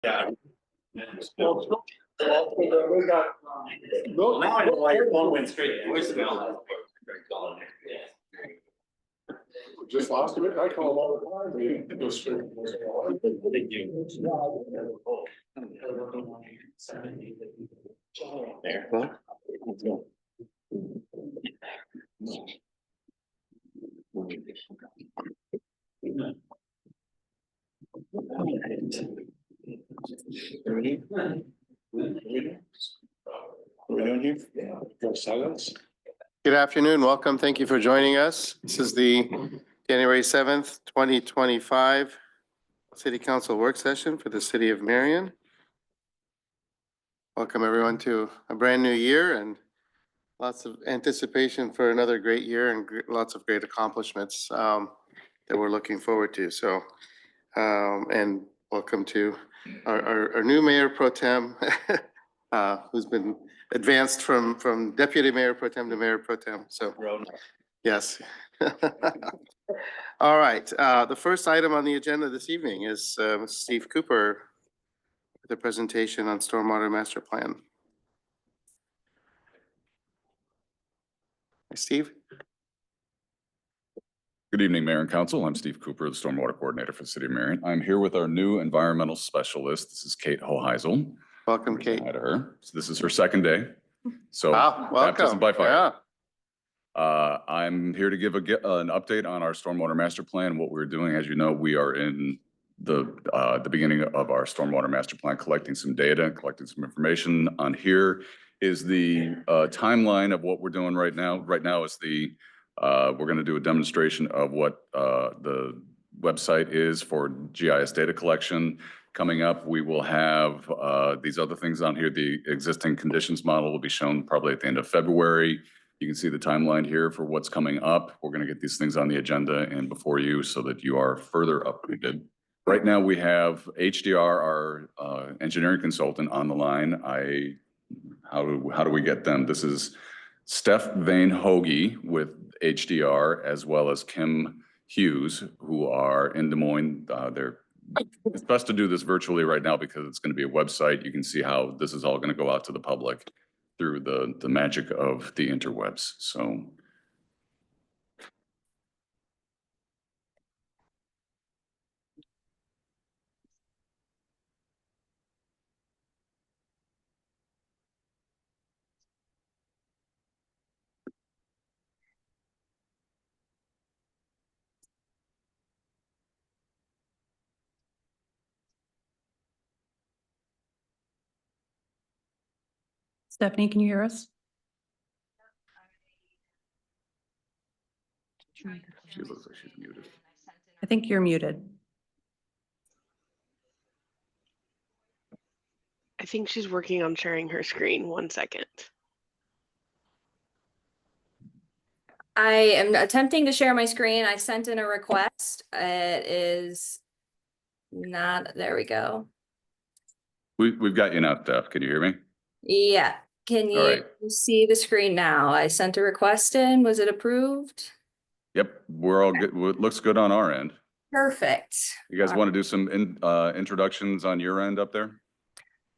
Yeah. Well, now I know why your phone went straight to voicemail. Just lost it. I call them all the time. They go straight to voicemail. Thank you. There. Let's go. Ready? What are we doing here? Go silence. Good afternoon. Welcome. Thank you for joining us. This is the January 7th, 2025 City Council work session for the city of Marion. Welcome everyone to a brand new year and lots of anticipation for another great year and lots of great accomplishments that we're looking forward to. So, and welcome to our new mayor pro tem, who's been advanced from deputy mayor pro tem to mayor pro tem. So, yes. All right. The first item on the agenda this evening is Steve Cooper with a presentation on stormwater master plan. Hi, Steve. Good evening, Mayor and Council. I'm Steve Cooper, the Stormwater Coordinator for the City of Marion. I'm here with our new environmental specialist. This is Kate Hoheisel. Welcome, Kate. Hi to her. So this is her second day. So Wow, baptism welcome. by fire. Yeah. I'm here to give an update on our stormwater master plan. What we're doing, as you know, we are in the beginning of our stormwater master plan, collecting some data, collecting some information. On here is the timeline of what we're doing right now. Right now is we're going to do a demonstration of what the website is for GIS data collection. Coming up, we will have these other things on here. The existing conditions model will be shown probably at the end of February. You can see the timeline here for what's coming up. We're going to get these things on the agenda and before you so that you are further updated. Right now, we have HDR, our engineering consultant, on the line. How do we get them? This is Steph Vane Hoagie with HDR, as well as Kim Hughes, who are in Des Moines. It's best to do this virtually right now because it's going to be a website. You can see how this is all going to go out to the public through the magic of the interwebs. So. Stephanie, can you hear us? She looks like she's muted. I think you're muted. I think she's working on sharing her screen. 1 second. I am attempting to share my screen. I sent in a request. It is not, there we go. We've got you now, Steph. Can you hear me? Yeah. Can you see the screen now? I sent a request in. Was it approved? Yep, we're all good. It looks good on our end. Perfect. You guys want to do some introductions on your end up there?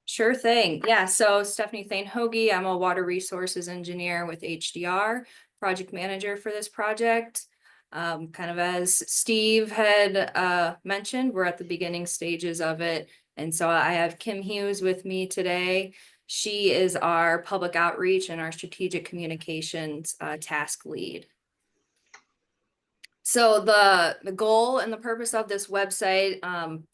Sure thing. Yeah. So Stephanie Thane Hoagie, I'm a water resources engineer with HDR, project manager for this project. Kind of as Steve had mentioned, we're at the beginning stages of it. And so I have Kim Hughes with me today. She is our public outreach and our strategic communications task lead. So the goal and the purpose of this website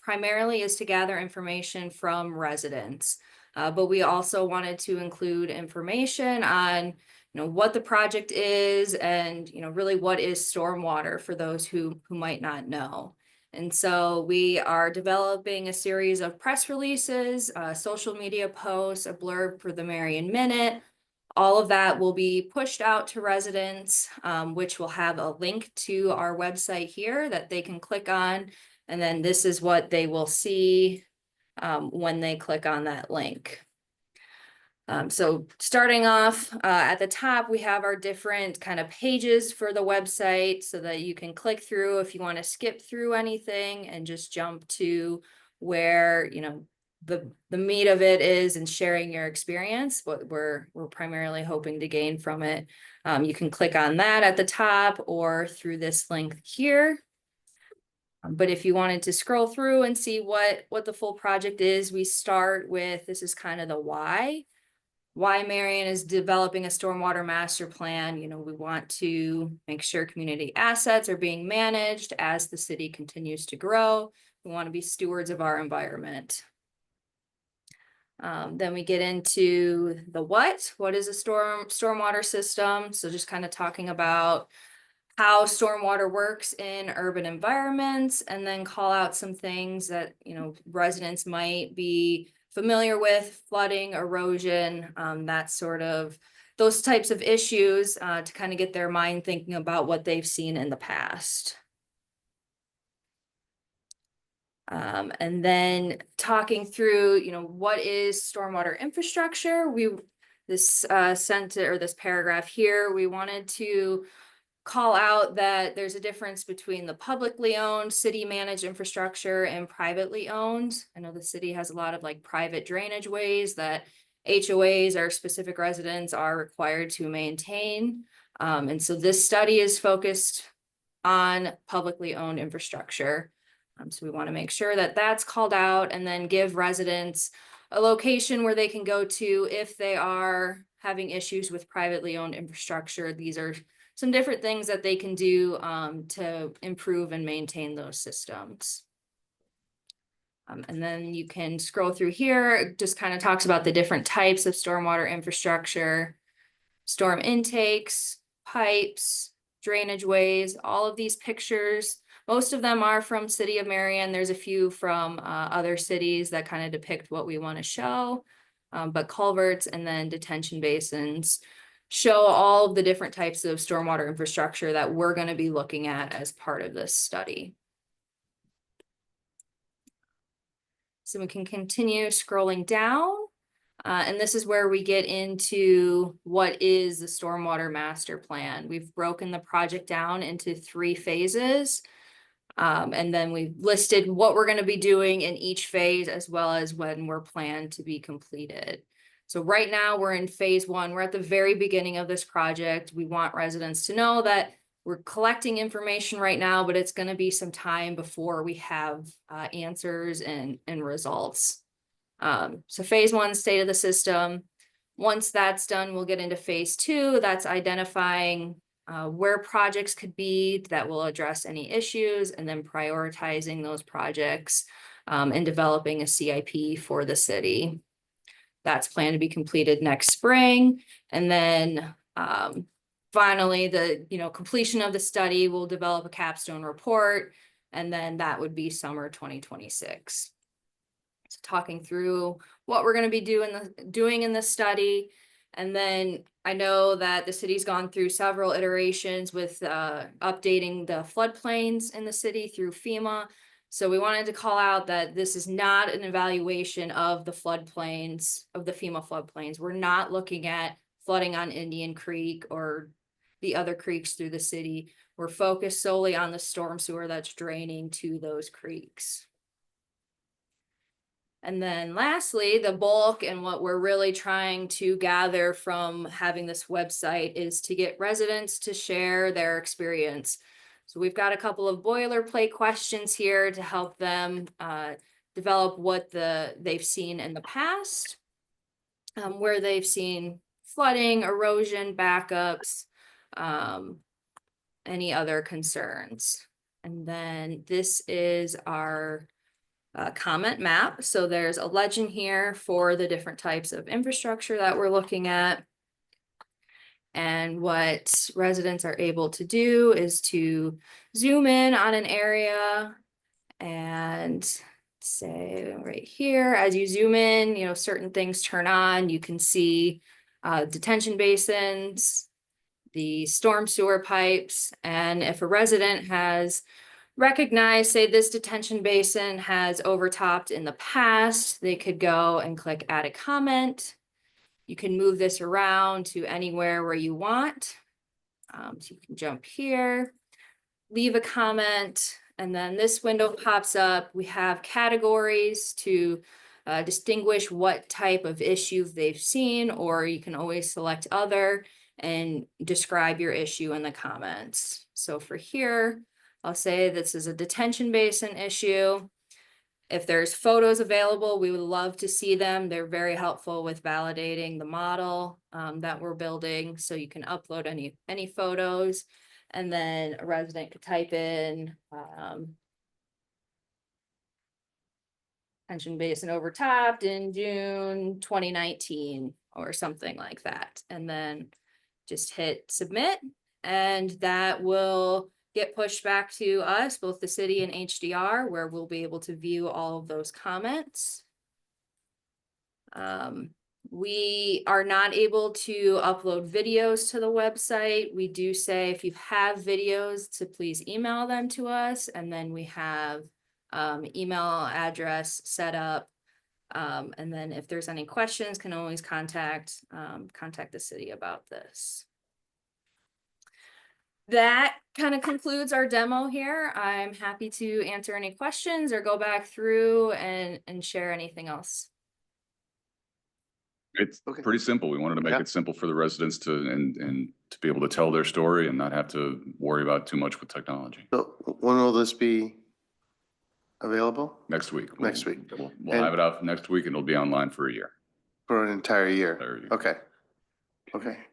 primarily is to gather information from residents, but we also wanted to include information on what the project is and really what is stormwater for those who might not know. And so we are developing a series of press releases, social media posts, a blurb for the Marion Minute. All of that will be pushed out to residents, which will have a link to our website here that they can click on. And then this is what they will see when they click on that link. So starting off at the top, we have our different kind of pages for the website so that you can click through if you want to skip through anything and just jump to where, the meat of it is in sharing your experience, what we're primarily hoping to gain from it. You can click on that at the top or through this link here. But if you wanted to scroll through and see what the full project is, we start with, this is kind of the why Marion is developing a stormwater master plan. You know, we want to make sure community assets are being managed as the city continues to grow. We want to be stewards of our environment. Then we get into the what is a stormwater system? So just kind of talking about how stormwater works in urban environments, and then call out some things that, you know, residents might be familiar with: flooding, erosion, those types of issues, to kind of get their mind thinking about what they've seen in the past. And then talking through, you know, what is stormwater infrastructure? This paragraph here, we wanted to call out that there's a difference between the publicly owned city managed infrastructure and privately owned. I know the city has a lot of like private drainage ways that HOAs or specific residents are required to maintain. And so this study is focused on publicly owned infrastructure. So we want to make sure that that's called out, and then give residents a location where they can go to if they are having issues with privately owned infrastructure. These are some different things that they can do to improve and maintain those systems. And then you can scroll through here. It just kind of talks about the different types of stormwater infrastructure: storm intakes, pipes, drainage ways. All of these pictures, most of them are from City of Marion. There's a few from other cities that kind of depict what we want to show. But culverts and then detention basins show all of the different types of stormwater infrastructure that we're going to be looking at as part of this study. So we can continue scrolling down. And this is where we get into what is the stormwater master plan. We've broken the project down into 3 phases. And then we've listed what we're going to be doing in each phase, as well as when we're planned to be completed. So right now we're in phase 1. We're at the very beginning of this project. We want residents to know that we're collecting information right now, but it's going to be some time before we have answers and results. So phase 1, state of the system. Once that's done, we'll get into phase 2. That's identifying where projects could be that will address any issues, and then prioritizing those projects and developing a CIP for the city. That's planned to be completed next spring. And then finally, the completion of the study will develop a capstone report, and then that would be summer 2026. So talking through what we're going to be doing in the study. And then I know that the city's gone through several iterations with updating the floodplains in the city through FEMA. So we wanted to call out that this is not an evaluation of the floodplains, of the FEMA floodplains. We're not looking at flooding on Indian Creek or the other creeks through the city. We're focused solely on the storm sewer that's draining to those creeks. And then lastly, the bulk and what we're really trying to gather from having this website is to get residents to share their experience. So we've got a couple of boilerplate questions here to help them develop what they've seen in the past, where they've seen flooding, erosion, backups, any other concerns. And then this is our comment map. So there's a legend here for the different types of infrastructure that we're looking at. And what residents are able to do is to zoom in on an area and say right here, as you zoom in, certain things turn on. You can see detention basins, the storm sewer pipes, and if a resident has recognized, say, this detention basin has overtopped in the past, they could go and click add a comment. You can move this around to anywhere where you want. So you can jump here, leave a comment, and then this window pops up. We have categories to distinguish what type of issue they've seen, or you can always select other and describe your issue in the comments. So for here, I'll say this is a detention basin issue. If there's photos available, we would love to see them. They're very helpful with validating the model that we're building. So you can upload any photos, and then a resident could type in detention basin overtopped in June 2019 or something like that. And then just hit submit, and that will get pushed back to us, both the city and HDR, where we'll be able to view all of those comments. We are not able to upload videos to the website. We do say if you have videos to please email them to us, and then we have email address set up. And then if there's any questions, can always contact the city about this. That kind of concludes our demo here. I'm happy to answer any questions or go back through and share anything else. It's Okay. pretty simple. We wanted to make Yeah. it simple for the residents to, and to be able to tell their story and not have to worry about too much with technology. So when will this be available? Next week. Next week. We'll have it out next week, and it'll be online for a year. For an entire year? Entire year. Okay. Okay.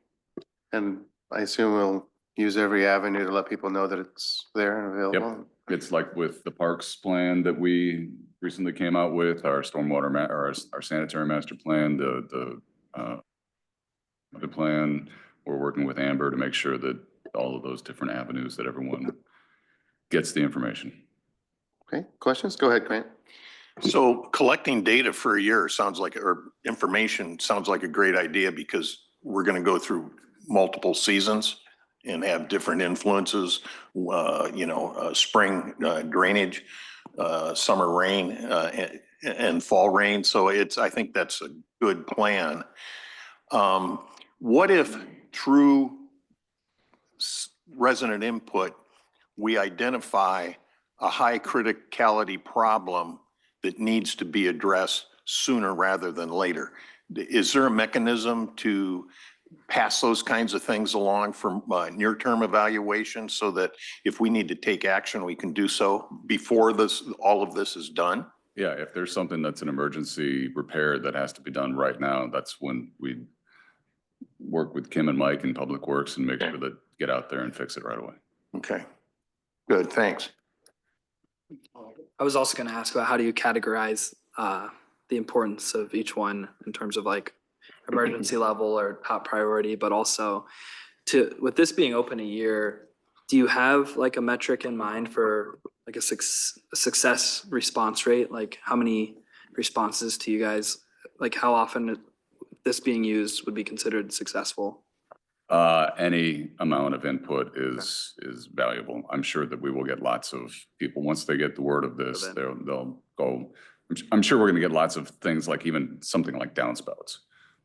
And I assume we'll use every avenue to let people know that it's there and available? It's like with the parks plan that we recently came out with, our stormwater or our sanitary master plan, the plan. We're working with Amber to make sure that all of those different avenues that everyone gets the information. Okay, questions? Go ahead, Grant. So collecting data for a year sounds like, or information sounds like a great idea, because we're going to go through multiple seasons and have different influences, spring drainage, summer rain, and fall rain. So I think that's a good plan. What if through resident input, we identify a high criticality problem that needs to be addressed sooner rather than later? Is there a mechanism to pass those kinds of things along for near-term evaluation, so that if we need to take action, we can do so before all of this is done? Yeah, if there's something that's an emergency repair that has to be done right now, that's when we work with Kim and Mike in Public Works and make sure that get out there and fix it right away. Okay, good, thanks. I was also going to ask about how do you categorize the importance of each one in terms of like emergency level or top priority, but also with this being open a year, do you have like a metric in mind for like a success response rate? Like how many responses to you guys, like how often this being used would be considered successful? Any amount of input is valuable. I'm sure that we will get lots of people, once they get the word of this, they'll go. I'm sure we're gonna get lots of things, like even something like downspouts.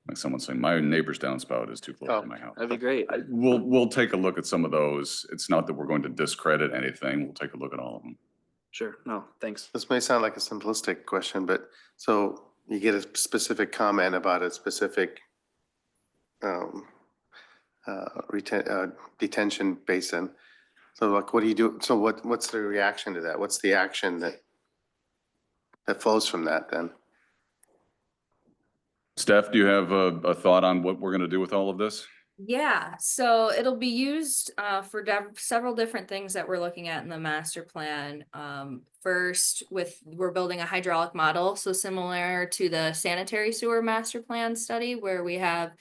Like someone saying, my neighbor's downspout is too close to my house. That'd be great. We'll take a look at some of those. It's not that we're going to discredit anything. We'll take a look at all of them. Sure, no, thanks. This may sound like a simplistic question, but so you get a specific comment about a specific detention basin. So like, what do you do? So what's the reaction to that? What's the action that flows from that then? Steph, do you have a thought on what we're gonna do with all of this? Yeah, so it'll be used for several different things that we're looking at in the master plan. First, we're building a hydraulic model, so similar to the sanitary sewer master plan study, where we have,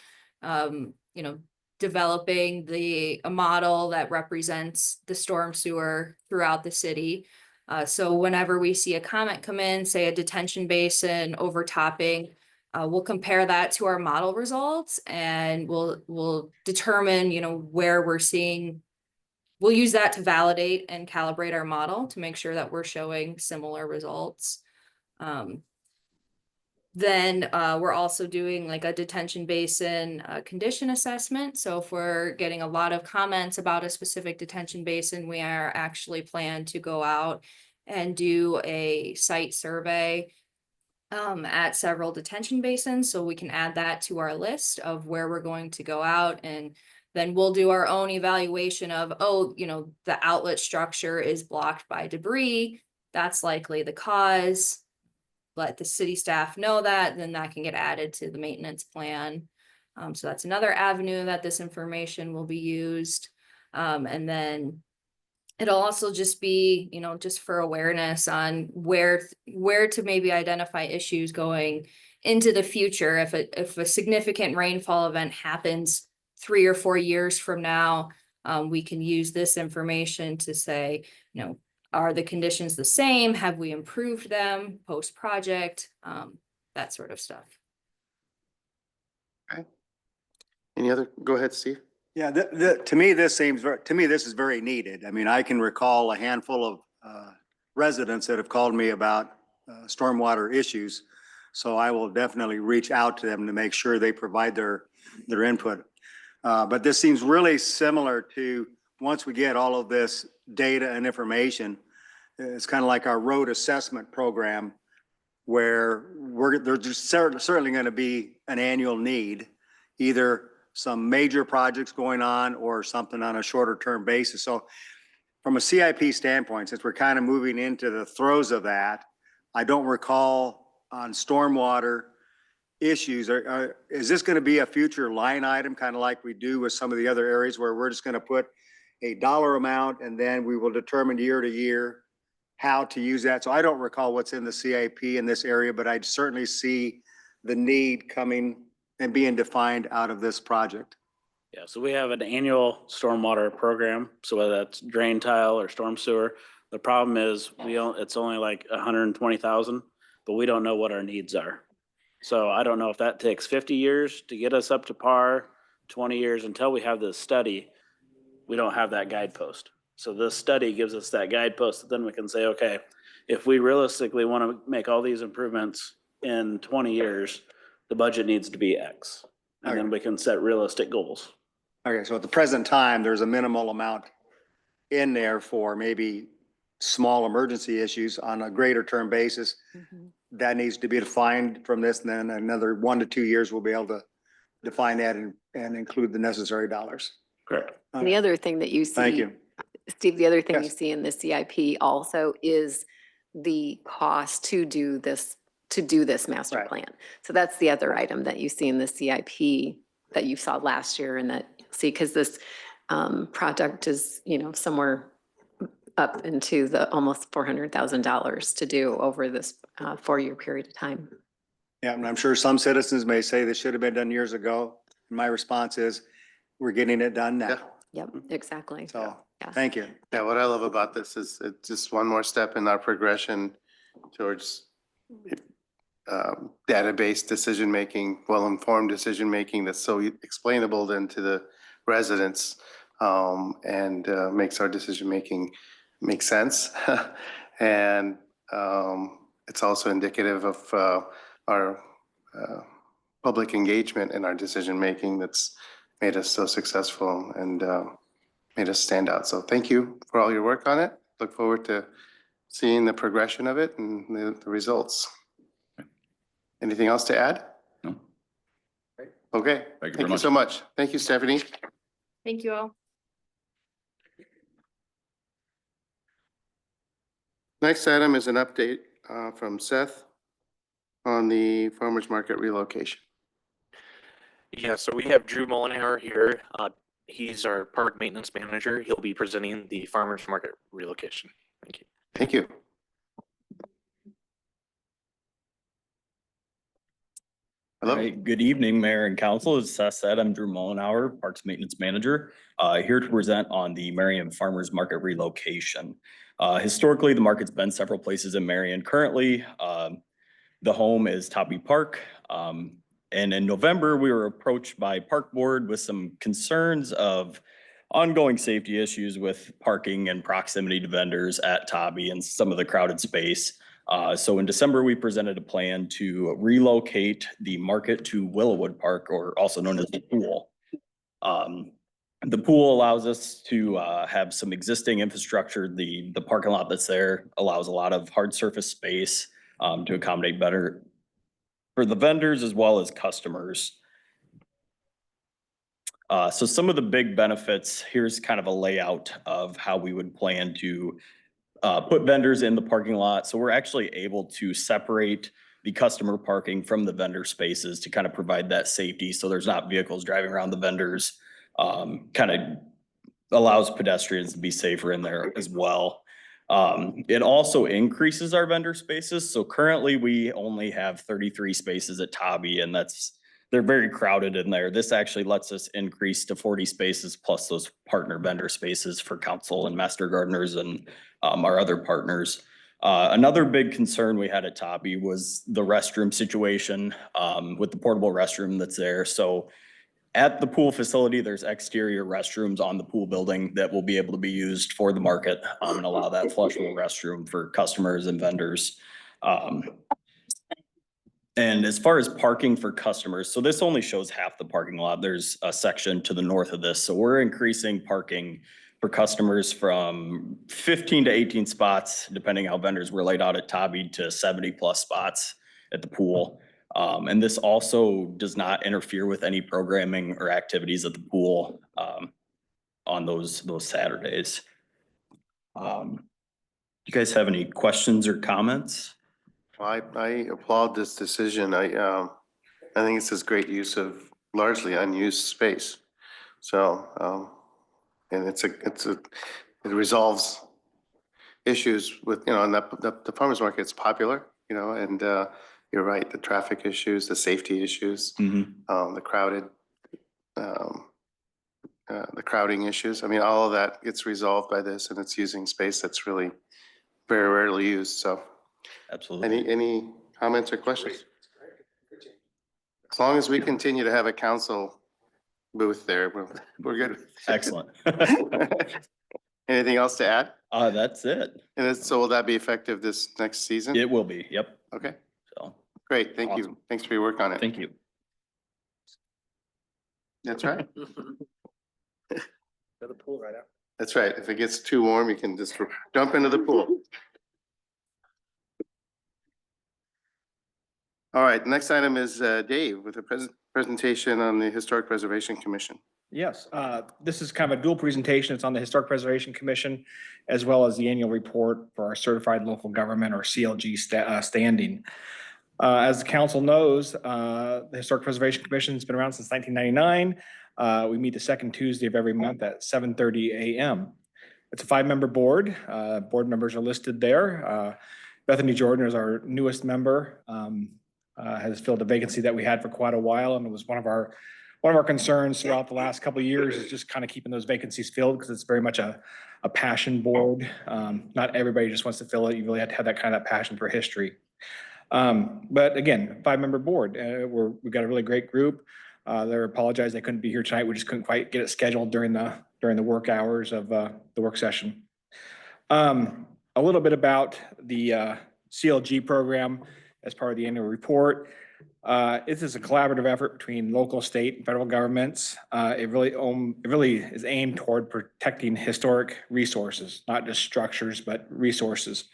developing a model that represents the storm sewer throughout the city. So whenever we see a comment come in, say a detention basin overtopping, we'll compare that to our model results, and we'll determine, where we're seeing. We'll use that to validate and calibrate our model to make sure that we're showing similar results. Then we're also doing like a detention basin condition assessment. So if we're getting a lot of comments about a specific detention basin, we are actually planned to go out and do a site survey at several detention basins, so we can add that to our list of where we're going to go out, and then we'll do our own evaluation of, oh, you know, the outlet structure is blocked by debris. That's likely the cause. Let the city staff know that, then that can get added to the maintenance plan. So that's another avenue that this information will be used. And then it'll also just be, you know, just for awareness on where to maybe identify issues going into the future. If a significant rainfall event happens 3 or 4 years from now, we can use this information to say, you know, are the conditions the same? Have we improved them post-project? That sort of stuff. Any other, go ahead, Steve. Yeah, to me, this is very needed. I mean, I can recall a handful of residents that have called me about stormwater issues. So I will definitely reach out to them to make sure they provide their input. But this seems really similar to, once we get all of this data and information, it's kind of like our road assessment program, where there's certainly going to be an annual need, either some major projects going on or something on a shorter term basis. So from a CIP standpoint, since we're kind of moving into the throes of that, I don't recall on stormwater issues, is this going to be a future line item, kind of like we do with some of the other areas where we're just going to put a dollar amount and then we will determine year to year how to use that? So I don't recall what's in the CIP in this area, but I certainly see the need coming and being defined out of this project. Yeah, so we have an annual stormwater program. So whether that's drain tile or storm sewer, the problem is it's only like 120,000, but we don't know what our needs are. So I don't know if that takes 50 years to get us up to par, 20 years until we have this study. We don't have that guidepost. So this study gives us that guidepost that then we can say, okay, if we realistically want to make all these improvements in 20 years, the budget needs to be X. And then we can set realistic goals. Okay, so at the present time, there's a minimal amount in there for maybe small emergency issues on a greater term basis. That needs to be defined from this, and then another 1 to 2 years, we'll be able to define that and include the necessary dollars. Correct. And the other thing that you see. Thank you. Steve, the other thing you Yes. see in the CIP also is the cost to do this master Right. plan. So that's the other item that you see in the CIP that you saw last year, and that you'll see, because this project is, you know, somewhere up into the almost $400,000 to do over this 4-year period of time. Yeah, and I'm sure some citizens may say this should have been done years ago. My response is, we're getting it done now. Yep, exactly. So, Yeah. thank you. Yeah, what I love about this is it's just one more step in our progression towards database decision-making, well-informed decision-making that's so explainable then to the residents, and makes our decision-making make sense. And it's also indicative of our public engagement in our decision-making that's made us so successful and made us stand out. So thank you for all your work on it. Look forward to seeing the progression of it and the results. Anything else to add? No. Okay. Thank you very you so much. Thank you, Stephanie. Thank you all. Next item is an update from Seth on the farmer's market relocation. Yeah, so we have Drew Mollenhauer here. He's our park maintenance manager. He'll be presenting the farmer's market relocation. Thank you. Thank you. Hello. All right, good evening, Mayor and Council. As Seth said, I'm Drew Mollenhauer, Parks Maintenance Manager, here to present on the Marion Farmers Market relocation. Historically, the market's been several places in Marion. Currently, the home is Toppy Park. And in November, we were approached by Park Board with some concerns of ongoing safety issues with parking and proximity to vendors at Toppy and some of the crowded space. So in December, we presented a plan to relocate the market to Willowwood Park, or also known as the pool. The pool allows us to have some existing infrastructure. The parking lot that's there allows a lot of hard surface space to accommodate better for the vendors as well as customers. So some of the big benefits, here's kind of a layout of how we would plan to put vendors in the parking lot. So we're actually able to separate the customer parking from the vendor spaces to kind of provide that safety. So there's not vehicles driving around the vendors. Kind of allows pedestrians to be safer in there as well. It also increases our vendor spaces. So currently we only have 33 spaces at Tobby, and they're very crowded in there. This actually lets us increase to 40 spaces plus those partner vendor spaces for council and master gardeners and our other partners. Another big concern we had at Tobby was the restroom situation with the portable restroom that's there. So at the pool facility, there's exterior restrooms on the pool building that will be able to be used for the market and allow that flushable restroom for customers and vendors. And as far as parking for customers, so this only shows half the parking lot. There's a section to the north of this. So we're increasing parking for customers from 15 to 18 spots, depending how vendors were laid out at Tobby, to 70 plus spots at the pool. And this also does not interfere with any programming or activities at the pool on those Saturdays. You guys have any questions or comments? I applaud this decision. I think it's this great use of largely unused space. So, and it resolves issues with, and the farmer's market's popular, and you're right, the traffic issues, the safety issues, the crowding issues. I mean, all of that gets resolved by this, and it's using space that's really very rarely used. So absolutely. Any comments or questions? As long as we continue to have a council booth there, we're good. Excellent. Anything else to add? That's it. And so will that be effective this next season? It will be. Yep. Okay. So great. Thank you. Awesome. Thanks for your work on it. Thank you. That's right. Go to the pool right after. That's right. If it gets too warm, you can just jump into the pool. All right, next item is Dave with a presentation on the Historic Preservation Commission. Yes, this is kind of a dual presentation. It's on the Historic Preservation Commission as well as the annual report for our certified local government or CLG standing. As the council knows, the Historic Preservation Commission has been around since 1999. We meet the second Tuesday of every month at 7:30 a.m. It's a 5-member board. Board members are listed there. Bethany Jordan is our newest member. Has filled a vacancy that we had for quite a while, and it was one of our concerns throughout the last couple of years is just kind of keeping those vacancies filled because it's very much a passion board. Not everybody just wants to fill it. You really have to have that kind of passion for history. But again, 5-member board. We've got a really great group. They apologize they couldn't be here tonight. We just couldn't quite get it scheduled during the work hours of the work session. A little bit about the CLG program as part of the annual report. This is a collaborative effort between local, state, and federal governments. It really is aimed toward protecting historic resources, not just structures, but resources.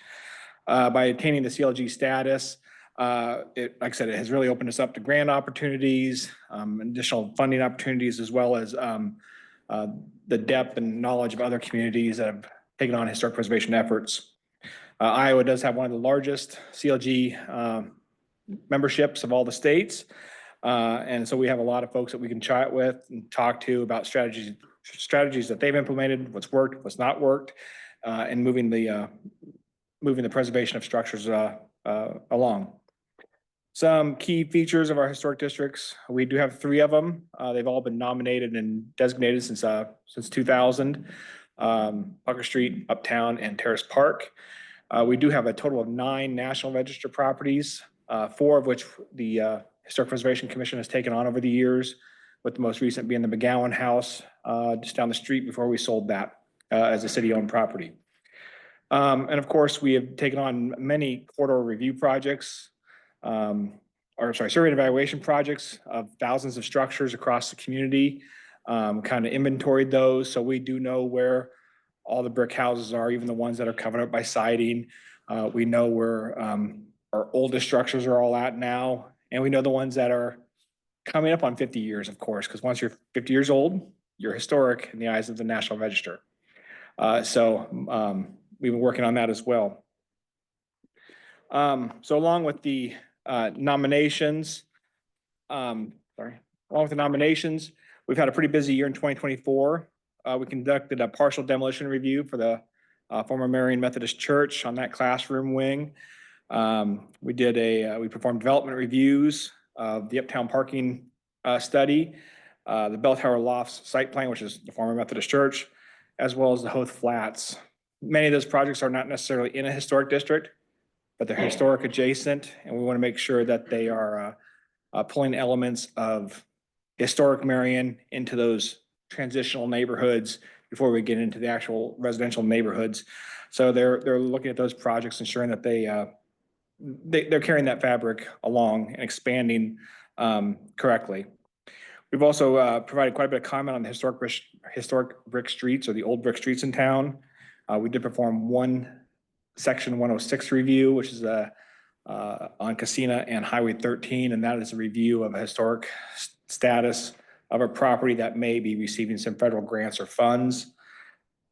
By attaining the CLG status, like I said, it has really opened us up to grant opportunities, additional funding opportunities, as well as the depth and knowledge of other communities that have taken on historic preservation efforts. Iowa does have one of the largest CLG memberships of all the states. And so we have a lot of folks that we can chat with and talk to about strategies that they've implemented, what's worked, what's not worked, and moving the preservation of structures along. Some key features of our historic districts. We do have 3 of them. They've all been nominated and designated since 2000. Pucker Street, Uptown, and Terrace Park. We do have a total of 9 National Register properties, 4 of which the Historic Preservation Commission has taken on over the years, with the most recent being the McGowan House just down the street before we sold that as a city-owned property. And of course, we have taken on many corridor review projects, survey and evaluation projects of thousands of structures across the community, kind of inventoried those. So we do know where all the brick houses are, even the ones that are covered up by siding. We know where our oldest structures are all at now, And we know the ones that are coming up on 50 years, of course, because once you're 50 years old, you're historic in the eyes of the National Register. We've been working on that as well. So along with the nominations, along with the nominations, we've had a pretty busy year in 2024. We conducted a partial demolition review for the former Marion Methodist Church on that classroom wing. We performed development reviews of the Uptown Parking study, the Bell Tower Lofts site plan, which is the former Methodist Church, as well as the Hoth Flats. Many of those projects are not necessarily in a historic district, but they're historic adjacent, and we want to make sure that they are pulling elements of historic Marion into those transitional neighborhoods before we get into the actual residential neighborhoods. So they're looking at those projects, ensuring that they're carrying that fabric along and expanding correctly. We've also provided quite a bit of comment on the historic brick streets, or the old brick streets in town. We did perform one section 106 review, which is on Casina and Highway 13, and that is a review of a historic status of a property that may be receiving some federal grants or funds.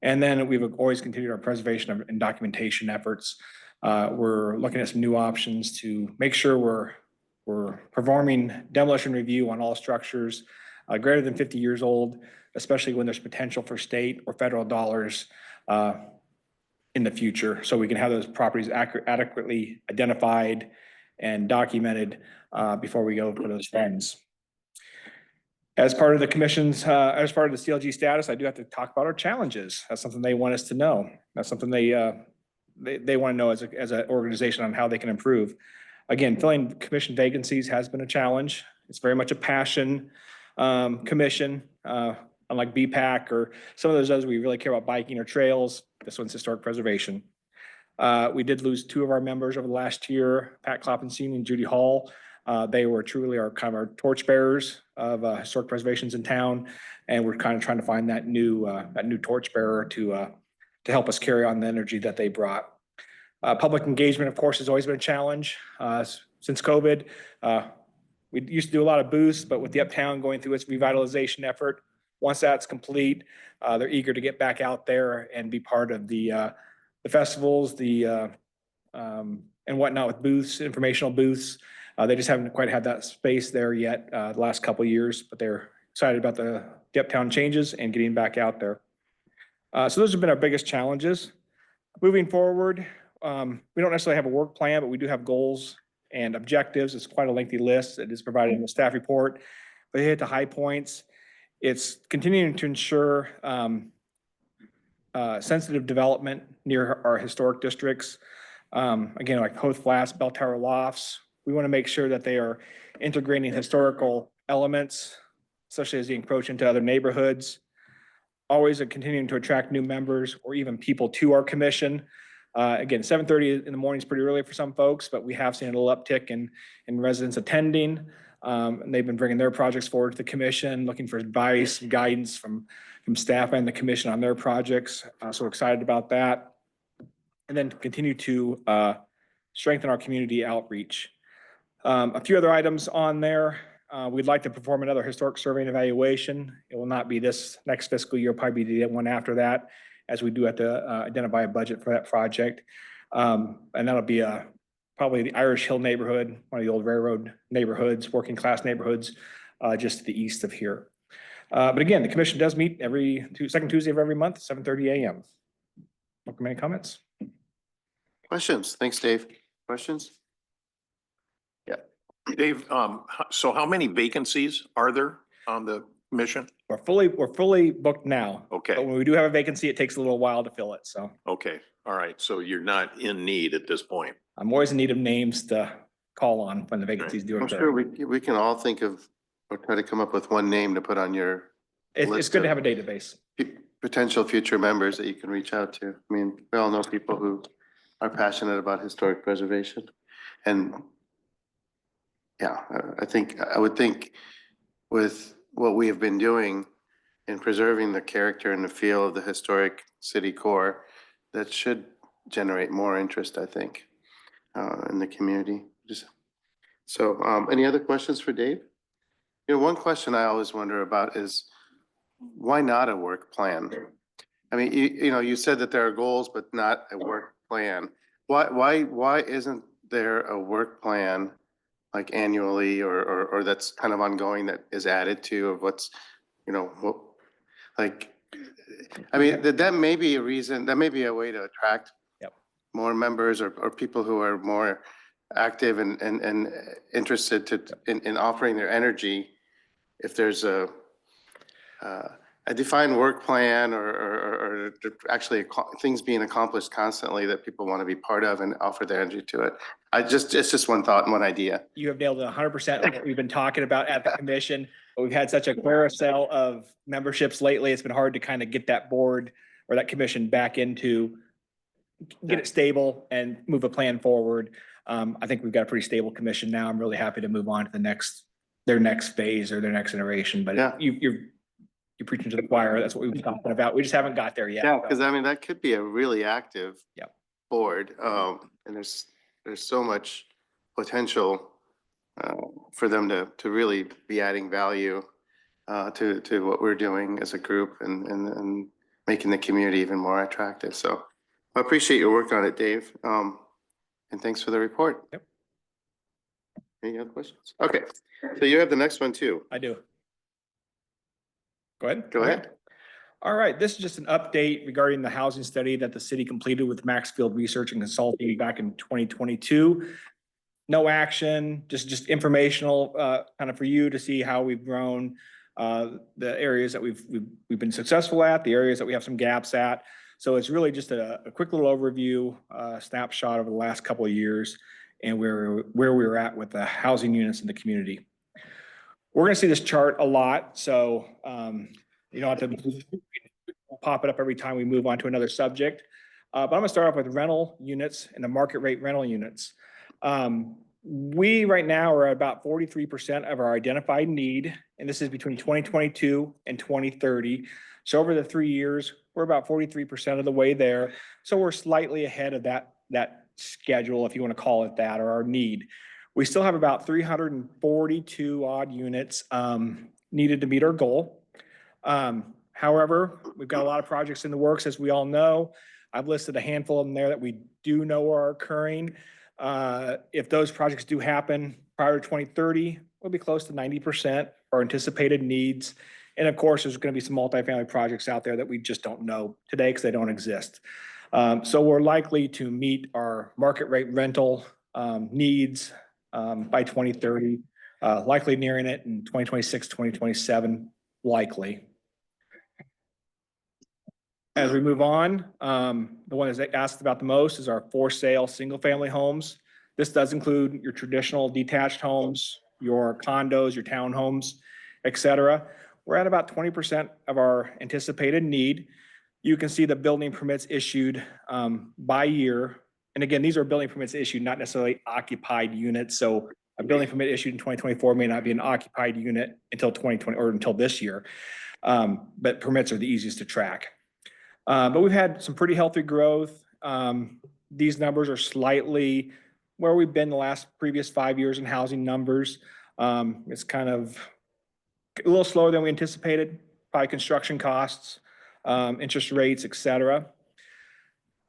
And then we've always continued our preservation and documentation efforts. We're looking at some new options to make sure we're performing demolition review on all structures greater than 50 years old, especially when there's potential for state or federal dollars in the future, so we can have those properties adequately identified and documented before we go for those funds. As part of the commission's, as part of the CLG status, I do have to talk about our challenges. That's something they want us to know. That's something they want to know as an organization on how they can improve. Again, filling commission vacancies has been a challenge. It's very much a passion commission, unlike BPAC or some of those others we really care about biking or trails. This one's historic preservation. We did lose two of our members over the last year, Pat Kloppenstein and Judy Hall. They were truly our torchbearers of historic preservations in town, and we're kind of trying to find that new torchbearer to help us carry on the energy that they brought. Public engagement, of course, has always been a challenge. Since COVID, we used to do a lot of booths, but with the Uptown going through its revitalization effort, once that's complete, they're eager to get back out there and be part of the festivals, and whatnot with booths, informational booths. They just haven't quite had that space there yet the last couple of years, but they're excited about the Uptown changes and getting back out there. So those have been our biggest challenges. Moving forward, we don't necessarily have a work plan, but we do have goals and objectives. It's quite a lengthy list that is provided in the staff report. But hit the high points. It's continuing to ensure sensitive development near our historic districts. Again, like Hoth Flats, Bell Tower Lofts, we want to make sure that they are integrating historical elements, especially as they encroach into other neighborhoods. Always continuing to attract new members or even people to our commission. Again, 7:30 in the morning is pretty early for some folks, but we have seen a little uptick in residents attending. And they've been bringing their projects forward to the commission, looking for advice and guidance from staff and the commission on their projects. So we're excited about that. And then continue to strengthen our community outreach. A few other items on there. We'd like to perform another historic survey and evaluation. It will not be this next fiscal year, probably be the one after that, as we do have to identify a budget for that project. And that'll be probably the Irish Hill neighborhood, one of the old railroad neighborhoods, working class neighborhoods, just to the east of here. But again, the commission does meet every second Tuesday of every month, 7:30 a.m. Welcome, any comments? Questions? Thanks, Dave. Questions? Yeah. Dave, so how many vacancies are there on the commission? We're fully booked now. Okay. But when we do have a vacancy, it takes a little while to fill it, so. Okay, all right. So you're not in need at this point. I'm always in need of names to call on when the vacancies do I'm occur. sure we can all think of, or try to come up with one name to put on your It's list good to of have a database. potential future members that you can reach out to. I mean, we all know people who are passionate about historic preservation. And yeah, I would think with what we have been doing in preserving the character and the feel of the historic city core, that should generate more interest, I think, in the community. Just So, any other questions for Dave? You know, one question I always wonder about is why not a work plan? I mean, you know, you said that there are goals, but not a work plan. Why isn't there a work plan like annually or that's kind of ongoing that is added to of what's, you know, what, like, I mean, that may be a reason, that may be a way to attract Yep. more members or people who are more active and interested in offering their energy. If there's a defined work plan or actually things being accomplished constantly that people want to be part of and offer their energy to it. It's just one thought and one idea. You have nailed it 100% of what we've been talking about at the commission. But we've had such a carousel of memberships lately. It's been hard to kind of get that board or that commission back into, get it stable and move a plan forward. I think we've got a pretty stable commission now. I'm really happy to move on to their next phase or their next iteration. But Yeah. you're preaching to the choir. That's what we've been talking about. We just haven't got there yet. Yeah, because I mean, that could be a really active Yep. board. And there's so much potential for them to really be adding value to what we're doing as a group and making the community even more attractive. So I appreciate your work on it, Dave. And thanks for the report. Yep. Any other questions? Okay, so you have the next one too. I do. Go ahead. Go ahead. All right, this is just an update regarding the housing study that the city completed with Maxfield Research and Consulting back in 2022. No action, just informational, kind of for you to see how we've grown, the areas that we've been successful at, the areas that we have some gaps at. So it's really just a quick little overview, snapshot over the last couple of years and where we were at with the housing units in the community. We're going to see this chart a lot, so you don't have to pop it up every time we move on to another subject. But I'm going to start off with rental units and the market rate rental units. We right now are at about 43% of our identified need, and this is between 2022 and 2030. So over the 3 years, we're about 43% of the way there. So we're slightly ahead of that schedule, if you want to call it that, or our need. We still have about 342 odd units needed to meet our goal. However, we've got a lot of projects in the works, as we all know. I've listed a handful of them there that we do know are occurring. If those projects do happen prior to 2030, we'll be close to 90% of our anticipated needs. And of course, there's going to be some multifamily projects out there that we just don't know today because they don't exist. So we're likely to meet our market rate rental needs by 2030, likely nearing it in 2026, 2027, likely. As we move on, the one that's asked about the most is our for sale single-family homes. This does include your traditional detached homes, your condos, your townhomes, et cetera. We're at about 20% of our anticipated need. You can see the building permits issued by year. And again, these are building permits issued, not necessarily occupied units. So a building permit issued in 2024 may not be an occupied unit until 2020 or until this year. But permits are the easiest to track. But we've had some pretty healthy growth. These numbers are slightly where we've been the previous 5 years in housing numbers. It's kind of a little slower than we anticipated by construction costs, interest rates, et cetera.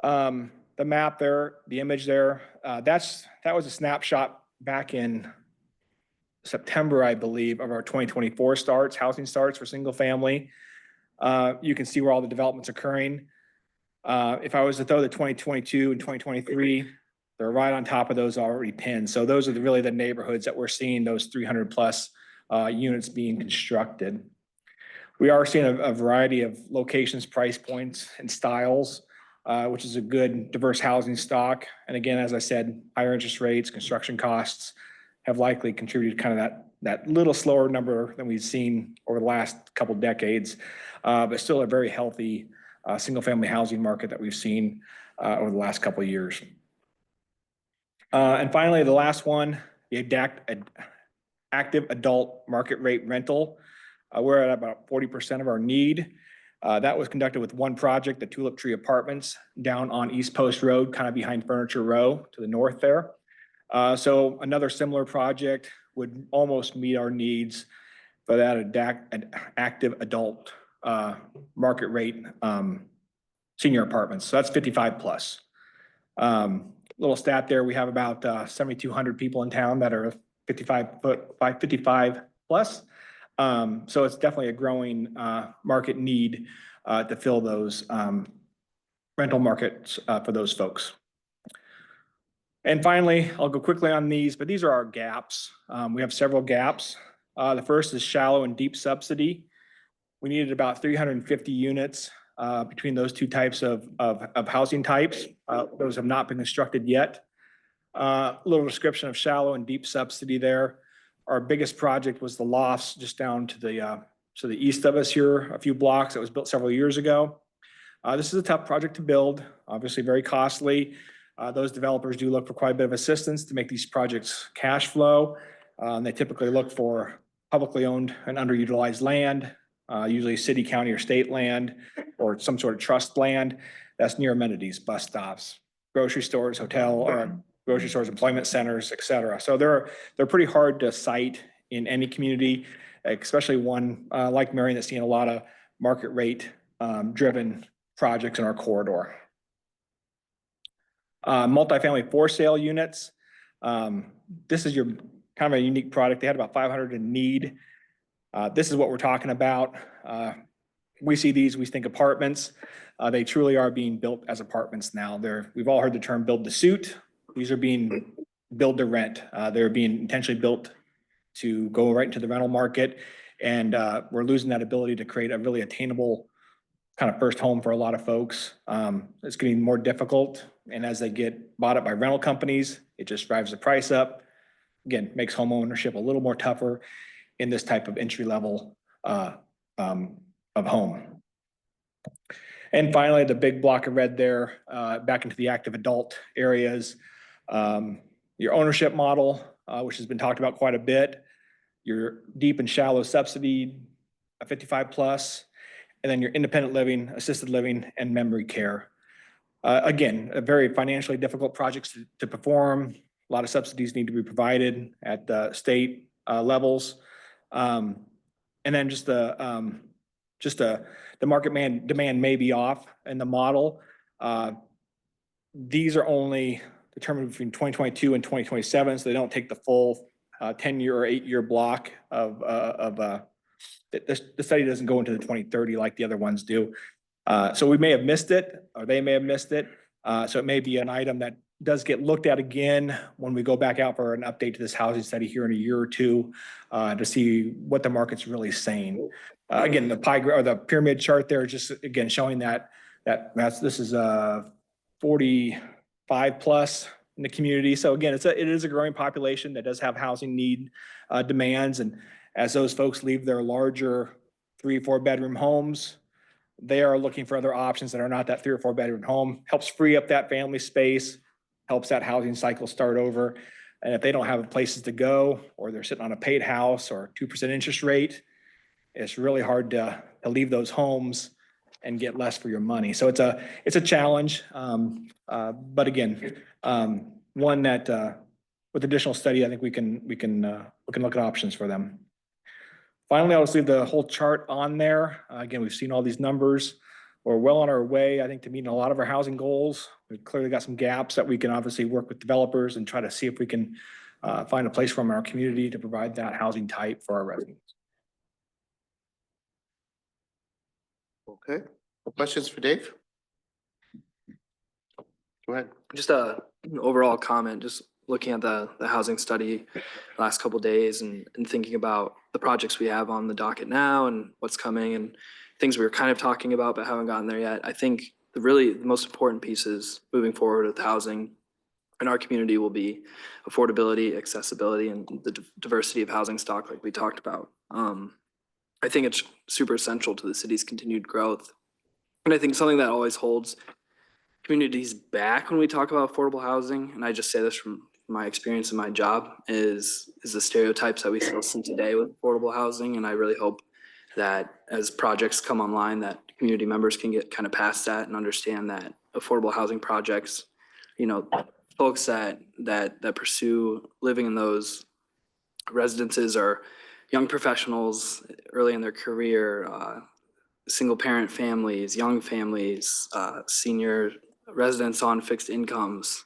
The map there, the image there, that was a snapshot back in September, I believe, of our 2024 starts, housing starts for single family. You can see where all the development's occurring. If I was to throw the 2022 and 2023, they're right on top of those already pinned. So those are really the neighborhoods that we're seeing those 300 plus units being constructed. We are seeing a variety of locations, price points, and styles, which is a good diverse housing stock. And again, as I said, higher interest rates, construction costs have likely contributed kind of that little slower number than we've seen over the last couple decades, but still a very healthy single-family housing market that we've seen over the last couple of years. And finally, the last one, the active adult market rate rental. We're at about 40% of our need. That was conducted with one project, the Tulip Tree Apartments, down on East Post Road, kind of behind Furniture Row to the north there. So another similar project would almost meet our needs for that an active adult market rate senior apartments. So that's 55 plus. Little stat there, we have about 7,200 people in town that are 55 plus. So it's definitely a growing market need to fill those rental markets for those folks. And finally, I'll go quickly on these, but these are our gaps. We have several gaps. The first is shallow and deep subsidy. We needed about 350 units between those two types of housing types. Those have not been constructed yet. A little description of shallow and deep subsidy there. Our biggest project was the lofts just down to the east of us here, a few blocks that was built several years ago. This is a tough project to build, obviously very costly. Those developers do look for quite a bit of assistance to make these projects cash flow. They typically look for publicly owned and underutilized land, usually city, county, or state land, or some sort of trust land that's near amenities, bus stops, grocery stores, grocery stores, employment centers, et cetera. So they're pretty hard to site in any community, especially one like Marion that's seeing a lot of market rate driven projects in our corridor. Multifamily for sale units. This is your kind of a unique product. They had about 500 in need. This is what we're talking about. We see these, we think apartments. They truly are being built as apartments now. We've all heard the term build to suit. These are being built to rent. They're being intentionally built to go right into the rental market. And we're losing that ability to create a really attainable kind of first home for a lot of folks. It's getting more difficult. And as they get bought up by rental companies, it just drives the price up. Again, makes home ownership a little more tougher in this type of entry level of home. And finally, the big block of red there, back into the active adult areas. Your ownership model, which has been talked about quite a bit. Your deep and shallow subsidy, 55 plus. And then your independent living, assisted living, and memory care. Again, a very financially difficult projects to perform. A lot of subsidies need to be provided at the state levels. And then just the market demand may be off in the model. These are only determined between 2022 and 2027, so they don't take the full 10-year or 8-year block of the study doesn't go into the 2030 like the other ones do. So we may have missed it, or they may have missed it. So it may be an item that does get looked at again when we go back out for an update to this housing study here in a year or two to see what the market's really saying. Again, the pie or the pyramid chart there is just again showing this is 45 plus in the community. So again, it is a growing population that does have housing need demands, and as those folks leave their larger 3-4 bedroom homes, they are looking for other options that are not that 3 or 4 bedroom home. Helps free up that family space, helps that housing cycle start over. And if they don't have places to go, or they're sitting on a paid house or 2% interest rate, it's really hard to leave those homes and get less for your money. So it's a challenge. But again, one that with additional study, I think we can look at options for them. Finally, I'll just leave the whole chart on there. Again, we've seen all these numbers. We're well on our way, I think, to meeting a lot of our housing goals. We've clearly got some gaps that we can obviously work with developers and try to see if we can find a place from our community to provide that housing type for our residents. Okay, questions for Dave? Go ahead. Just an overall comment, just looking at the housing study last couple of days and thinking about the projects we have on the docket now and what's coming and things we were kind of talking about but haven't gotten there yet. I think the most important pieces moving forward with housing in our community will be affordability, accessibility, and the diversity of housing stock like we talked about. I think it's super essential to the city's continued growth. And I think something that always holds communities back when we talk about affordable housing, and I just say this from my experience in my job, is the stereotypes that we still see today with affordable housing. And I really hope that as projects come online, that community members can get kind of past that and understand that affordable housing projects, folks that pursue living in those residences are young professionals early in their career, single parent families, young families, senior residents on fixed incomes.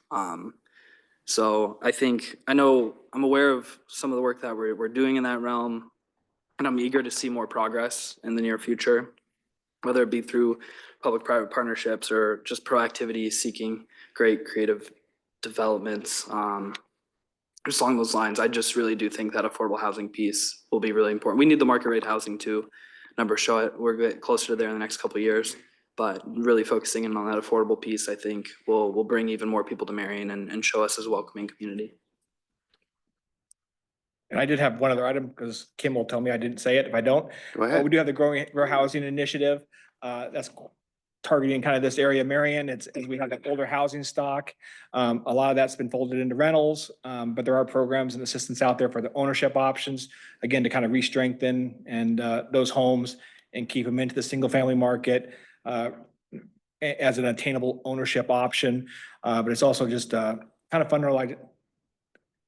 So I'm aware of some of the work that we're doing in that realm, and I'm eager to see more progress in the near future, whether it be through public-private partnerships or just proactivity seeking great creative developments. Just along those lines, I just really do think that affordable housing piece will be really important. We need the market rate housing too. Numbers show it. We're getting closer to there in the next couple of years. But really focusing in on that affordable piece, I think will bring even more people to Marion and show us as a welcoming community. And I did have one other item because Kim will tell me I didn't say it if I don't. Go ahead. We do have the Grow Housing Initiative. That's targeting kind of this area of Marion. As we have that older housing stock. A lot of that's been folded into rentals, but there are programs and assistance out there for the ownership options, again, to kind of re-strengthen and those homes and keep them into the single family market as an attainable ownership option. But it's also just kind of fun to like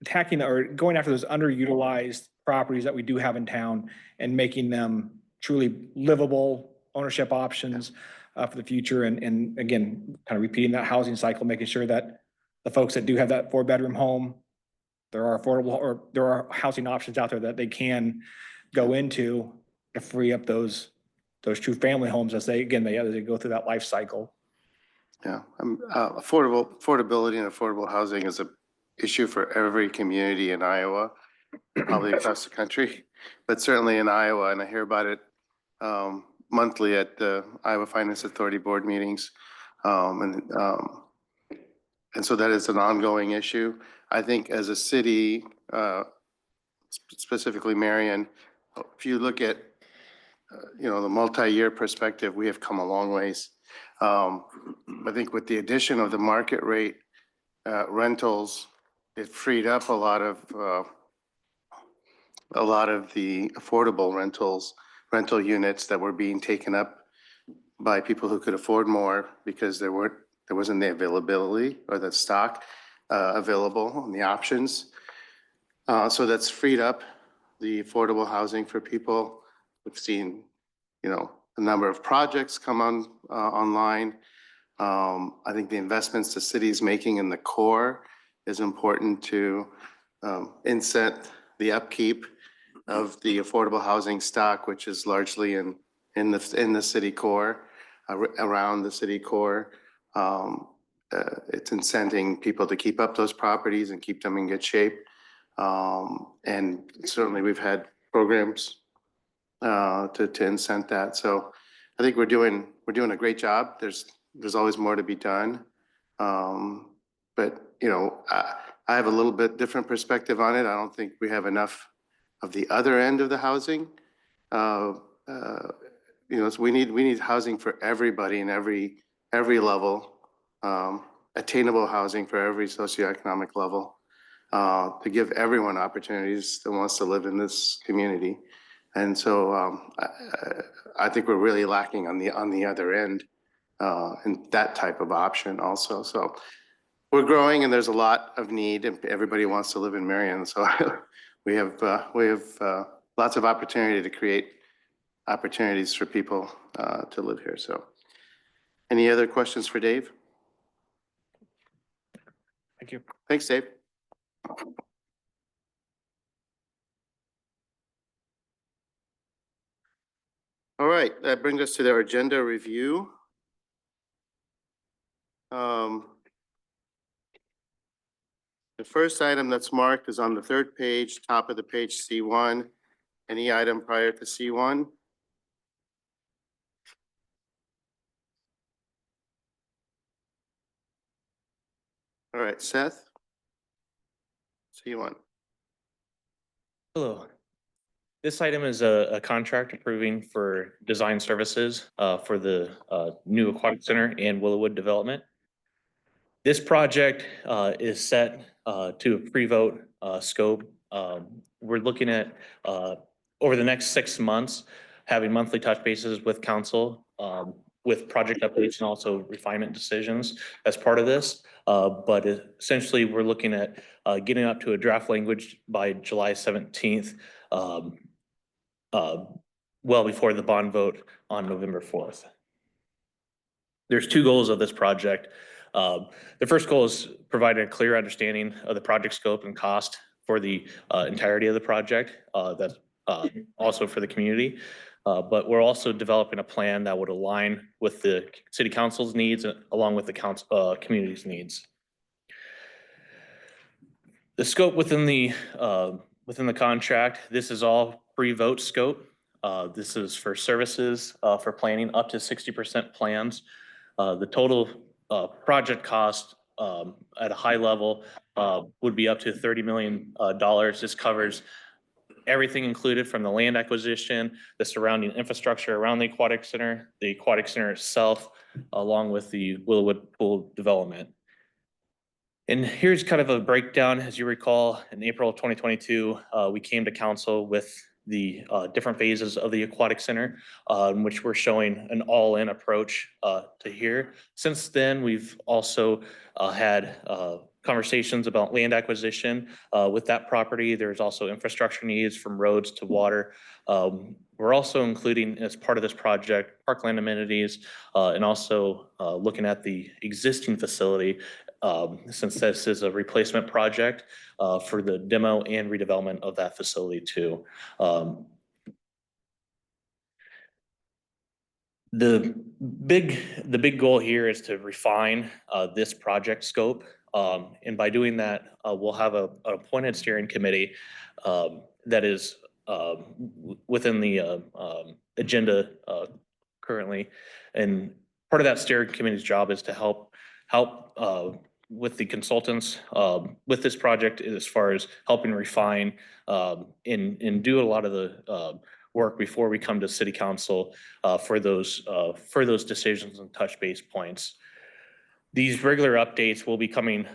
attacking or going after those underutilized properties that we do have in town and making them truly livable ownership options for the future. And again, kind of repeating that housing cycle, making sure that the folks that do have that 4-bedroom home, there are affordable or there are housing options out there that they can go into to free up those true family homes as they go through that life cycle. Yeah, affordability and affordable housing is a issue for every community in Iowa, probably across the country, but certainly in Iowa, and I hear about it monthly at the Iowa Finance Authority board meetings. And so that is an ongoing issue. I think as a city, specifically Marion, if you look at the multi-year perspective, we have come a long ways. I think with the addition of the market rate rentals, it freed up a lot of the affordable rental units that were being taken up by people who could afford more because there wasn't the availability or the stock available and the options. So that's freed up the affordable housing for people. We've seen, a number of projects come online. I think the investments the city's making in the core is important to incent the upkeep of the affordable housing stock, which is largely in the city core, around the city core. It's incenting people to keep up those properties and keep them in good shape. And certainly we've had programs to incent that. So I think we're doing a great job. There's always more to be done. But I have a little bit different perspective on it. I don't think we have enough of the other end of the housing. So we need housing for everybody in every level, attainable housing for every socioeconomic level, to give everyone opportunities that wants to live in this community. And so I think we're really lacking on the other end and that type of option also. So we're growing and there's a lot of need and everybody wants to live in Marion. So we have lots of opportunity to create opportunities for people to live here. So any other questions for Dave? Thank you. Thanks, Dave. All right, that brings us to our agenda review. The first item that's marked is on the third page, top of the page, C1. Any item prior to C1? All right, Seth. C1. Hello. This item is a contract approving for design services for the new aquatic center and Willowwood development. This project is set to a pre-vote scope. We're looking at over the next 6 months, having monthly touch bases with council with project updates and also refinement decisions as part of this. But essentially, we're looking at getting up to a draft language by July 17th, well before the bond vote on November 4th. There's two goals of this project. The first goal is providing a clear understanding of the project scope and cost for the entirety of the project. That's also for the community. But we're also developing a plan that would align with the city council's needs along with the community's needs. The scope within the contract, this is all pre-vote scope. This is for services for planning up to 60% plans. The total project cost at a high level would be up to $30 million. This covers everything included from the land acquisition, the surrounding infrastructure around the aquatic center itself, along with the Willowwood Pool development. And here's kind of a breakdown. As you recall, in April of 2022, we came to council with the different phases of the aquatic center, in which we're showing an all-in approach to here. Since then, we've also had conversations about land acquisition with that property. There's also infrastructure needs from roads to water. We're also including as part of this project parkland amenities and also looking at the existing facility since this is a replacement project for the demo and redevelopment of that facility too. The big goal here is to refine this project scope. And by doing that, we'll have an appointed steering committee that is within the agenda currently. And part of that steering committee's job is to help with the consultants with this project as far as helping refine and do a lot of the work before we come to city council for those decisions and touch base points. These regular updates will be coming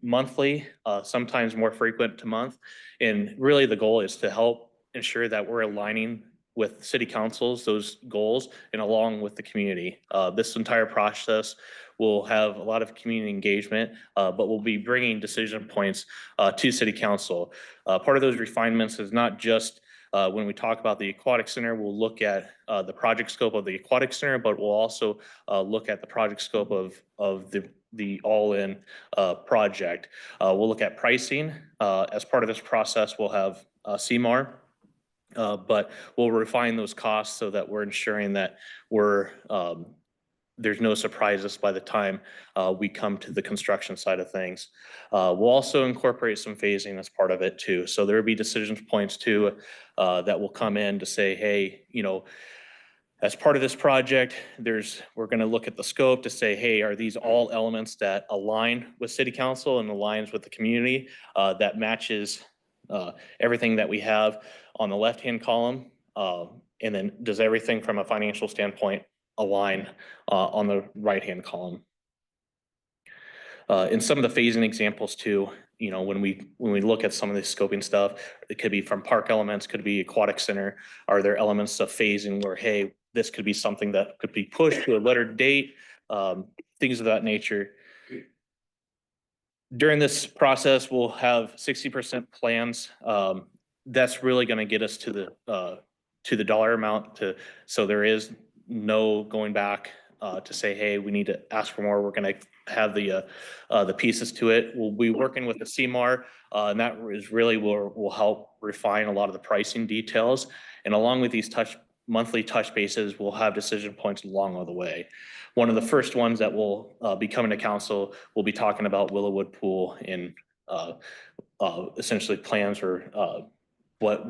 monthly, sometimes more frequent to month. And really the goal is to help ensure that we're aligning with city councils, those goals, and along with the community. This entire process will have a lot of community engagement, but we'll be bringing decision points to city council. Part of those refinements is not just when we talk about the aquatic center, we'll look at the project scope of the aquatic center, but we'll also look at the project scope of the all-in project. We'll look at pricing. As part of this process, we'll have CMAR, but we'll refine those costs so that we're ensuring that there's no surprises by the time we come to the construction side of things. We'll also incorporate some phasing as part of it too. So there will be decision points too that will come in to say, hey, as part of this project, we're going to look at the scope to say, hey, are these all elements that align with city council and aligns with the community that matches everything that we have on the left-hand column? And then does everything from a financial standpoint align on the right-hand column? In some of the phasing examples too, when we look at some of the scoping stuff, it could be from park elements, could be aquatic center. Are there elements of phasing where, hey, this could be something that could be pushed to a later date, things of that nature. During this process, we'll have 60% plans. That's really going to get us to the dollar amount. So there is no going back to say, hey, we need to ask for more. We're going to have the pieces to it. We'll be working with the CMAR, and that is really will help refine a lot of the pricing details. And along with these monthly touch bases, we'll have decision points along the way. One of the first ones that will be coming to council, we'll be talking about Willowwood Pool and essentially plans for what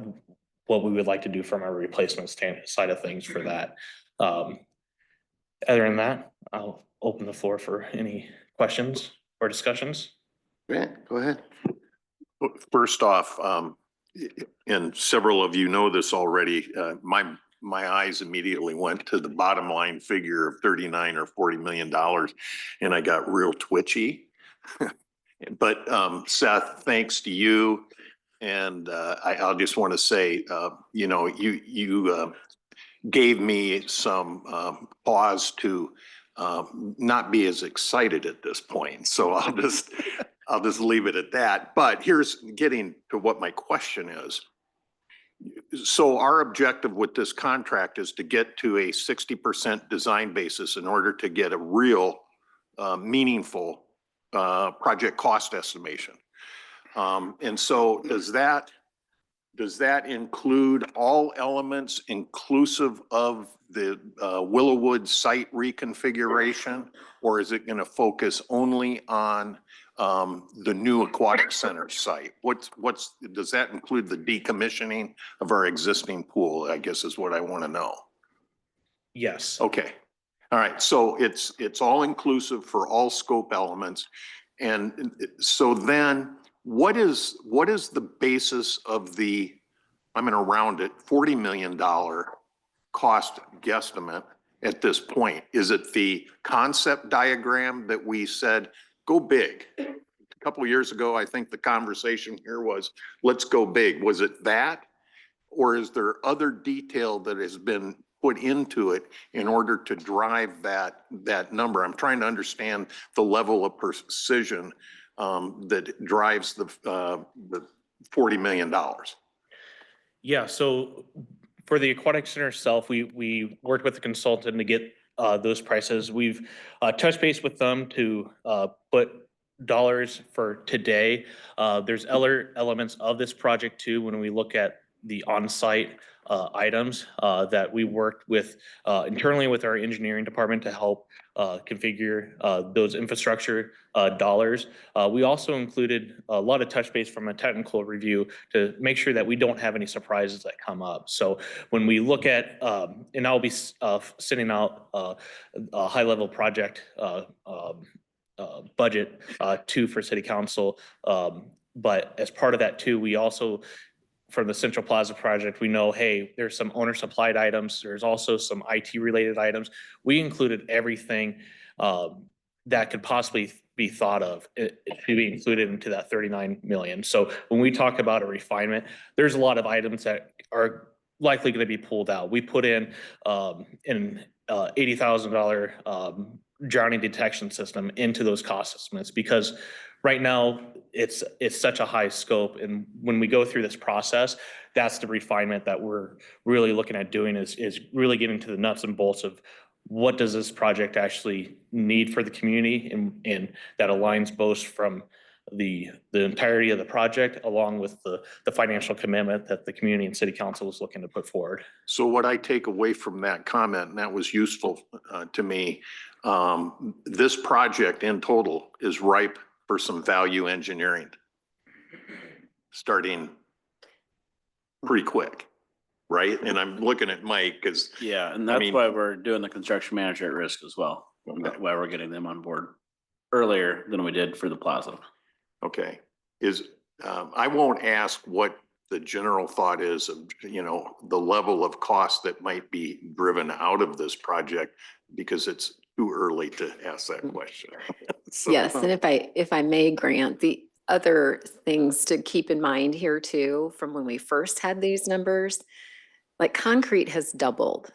we would like to do from a replacement side of things for that. Other than that, I'll open the floor for any questions or discussions. Grant, go ahead. First off, and several of you know this already, my eyes immediately went to the bottom line figure of $39 or $40 million, and I got real twitchy. But Seth, thanks to you, and I'll just want to say, gave me some pause to not be as excited at this point. So I'll just leave it at that. But here's getting to what my question is. So our objective with this contract is to get to a 60% design basis in order to get a real meaningful project cost estimation. And so does that include all elements inclusive of the Willowwood site reconfiguration? Or is it going to focus only on the new aquatic center site? Does that include the decommissioning of our existing pool, I guess is what I want to know. Yes. Okay. All right. So it's all inclusive for all scope elements. And so then what is the basis of the, I'm going to round it, $40 million cost guesstimate at this point? Is it the concept diagram that we said, go big? A couple of years ago, I think the conversation here was, let's go big. Was it that? Or is there other detail that has been put into it in order to drive that number? I'm trying to understand the level of precision that drives the $40 million. Yeah, so for the aquatic center itself, we worked with the consultant to get those prices. We've touched base with them to put dollars for today. There's other elements of this project too, when we look at the on-site items that we worked with internally with our engineering department to help configure those infrastructure dollars. We also included a lot of touch base from a technical review to make sure that we don't have any surprises that come up. So when we look at, and I'll be sending out a high-level project budget too for City Council. But as part of that too, we also, from the Central Plaza project, we know, hey, there's some owner supplied items. There's also some IT related items. We included everything that could possibly be thought of to be included into that 39 million. So when we talk about a refinement, there's a lot of items that are likely going to be pulled out. We put in an $80,000 drowning detection system into those cost estimates because right now it's such a high scope. And when we go through this process, that's the refinement that we're really looking at doing is really getting to the nuts and bolts of what does this project actually need for the community, and that aligns both from the entirety of the project along with the financial commitment that the community and City Council is looking to put forward. So what I take away from that comment, and that was useful to me, this project in total is ripe for some value engineering starting pretty quick, right? And I'm looking at Mike because yeah, and that's why we're doing the construction manager at risk as well. Why we're getting them on board earlier than we did for the plaza. Okay, I won't ask what the general thought is of, the level of cost that might be driven out of this project because it's too early to ask that question. So, yes, and if I may, Grant, the other things to keep in mind here too, from when we first had these numbers, like concrete has doubled.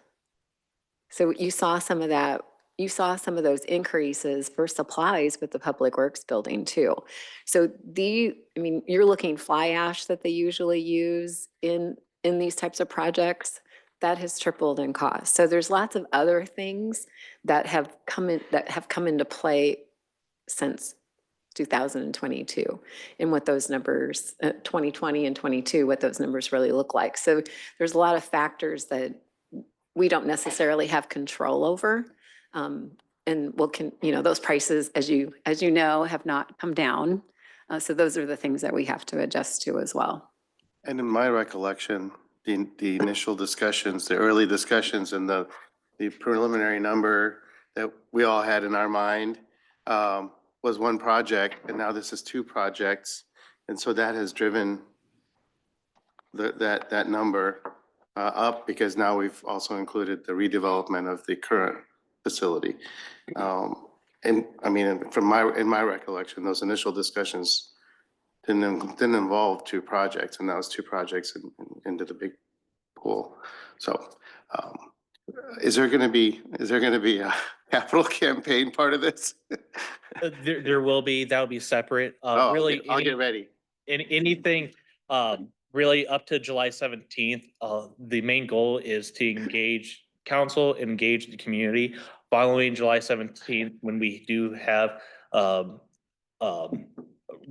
So you saw some of that. You saw some of those increases for supplies with the Public Works building too. So you're looking fly ash that they usually use in these types of projects. That has tripled in cost. So there's lots of other things that have come into play since 2022 and what those numbers, 2020 and 22, what those numbers really look like. So there's a lot of factors that we don't necessarily have control over. And those prices, as you know, have not come down. So those are the things that we have to adjust to as well. And in my recollection, the initial discussions, the early discussions and the preliminary number that we all had in our mind was one project, and now this is two projects. And so that has driven that number up because now we've also included the redevelopment of the current facility. And I mean, in my recollection, those initial discussions didn't involve two projects, and that was two projects into the big pool. So Is there gonna be a capital campaign part of this? There will be, that'll be separate. Oh, Really, I'll get ready. anything, really up to July 17th, the main goal is to engage council, engage the community. Following July 17th, when we do have,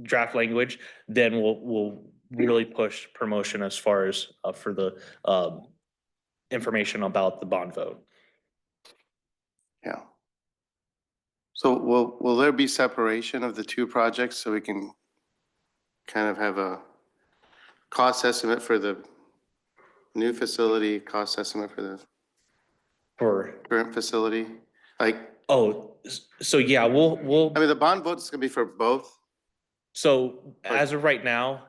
draft language, then we'll really push promotion as far as, for the, information about the bond vote. Yeah. So will there be separation of the two projects so we can kind of have a cost estimate for the new facility, cost estimate for the For, current facility? Like, so yeah, we'll, I mean, the bond vote is gonna be for both. so as of right now,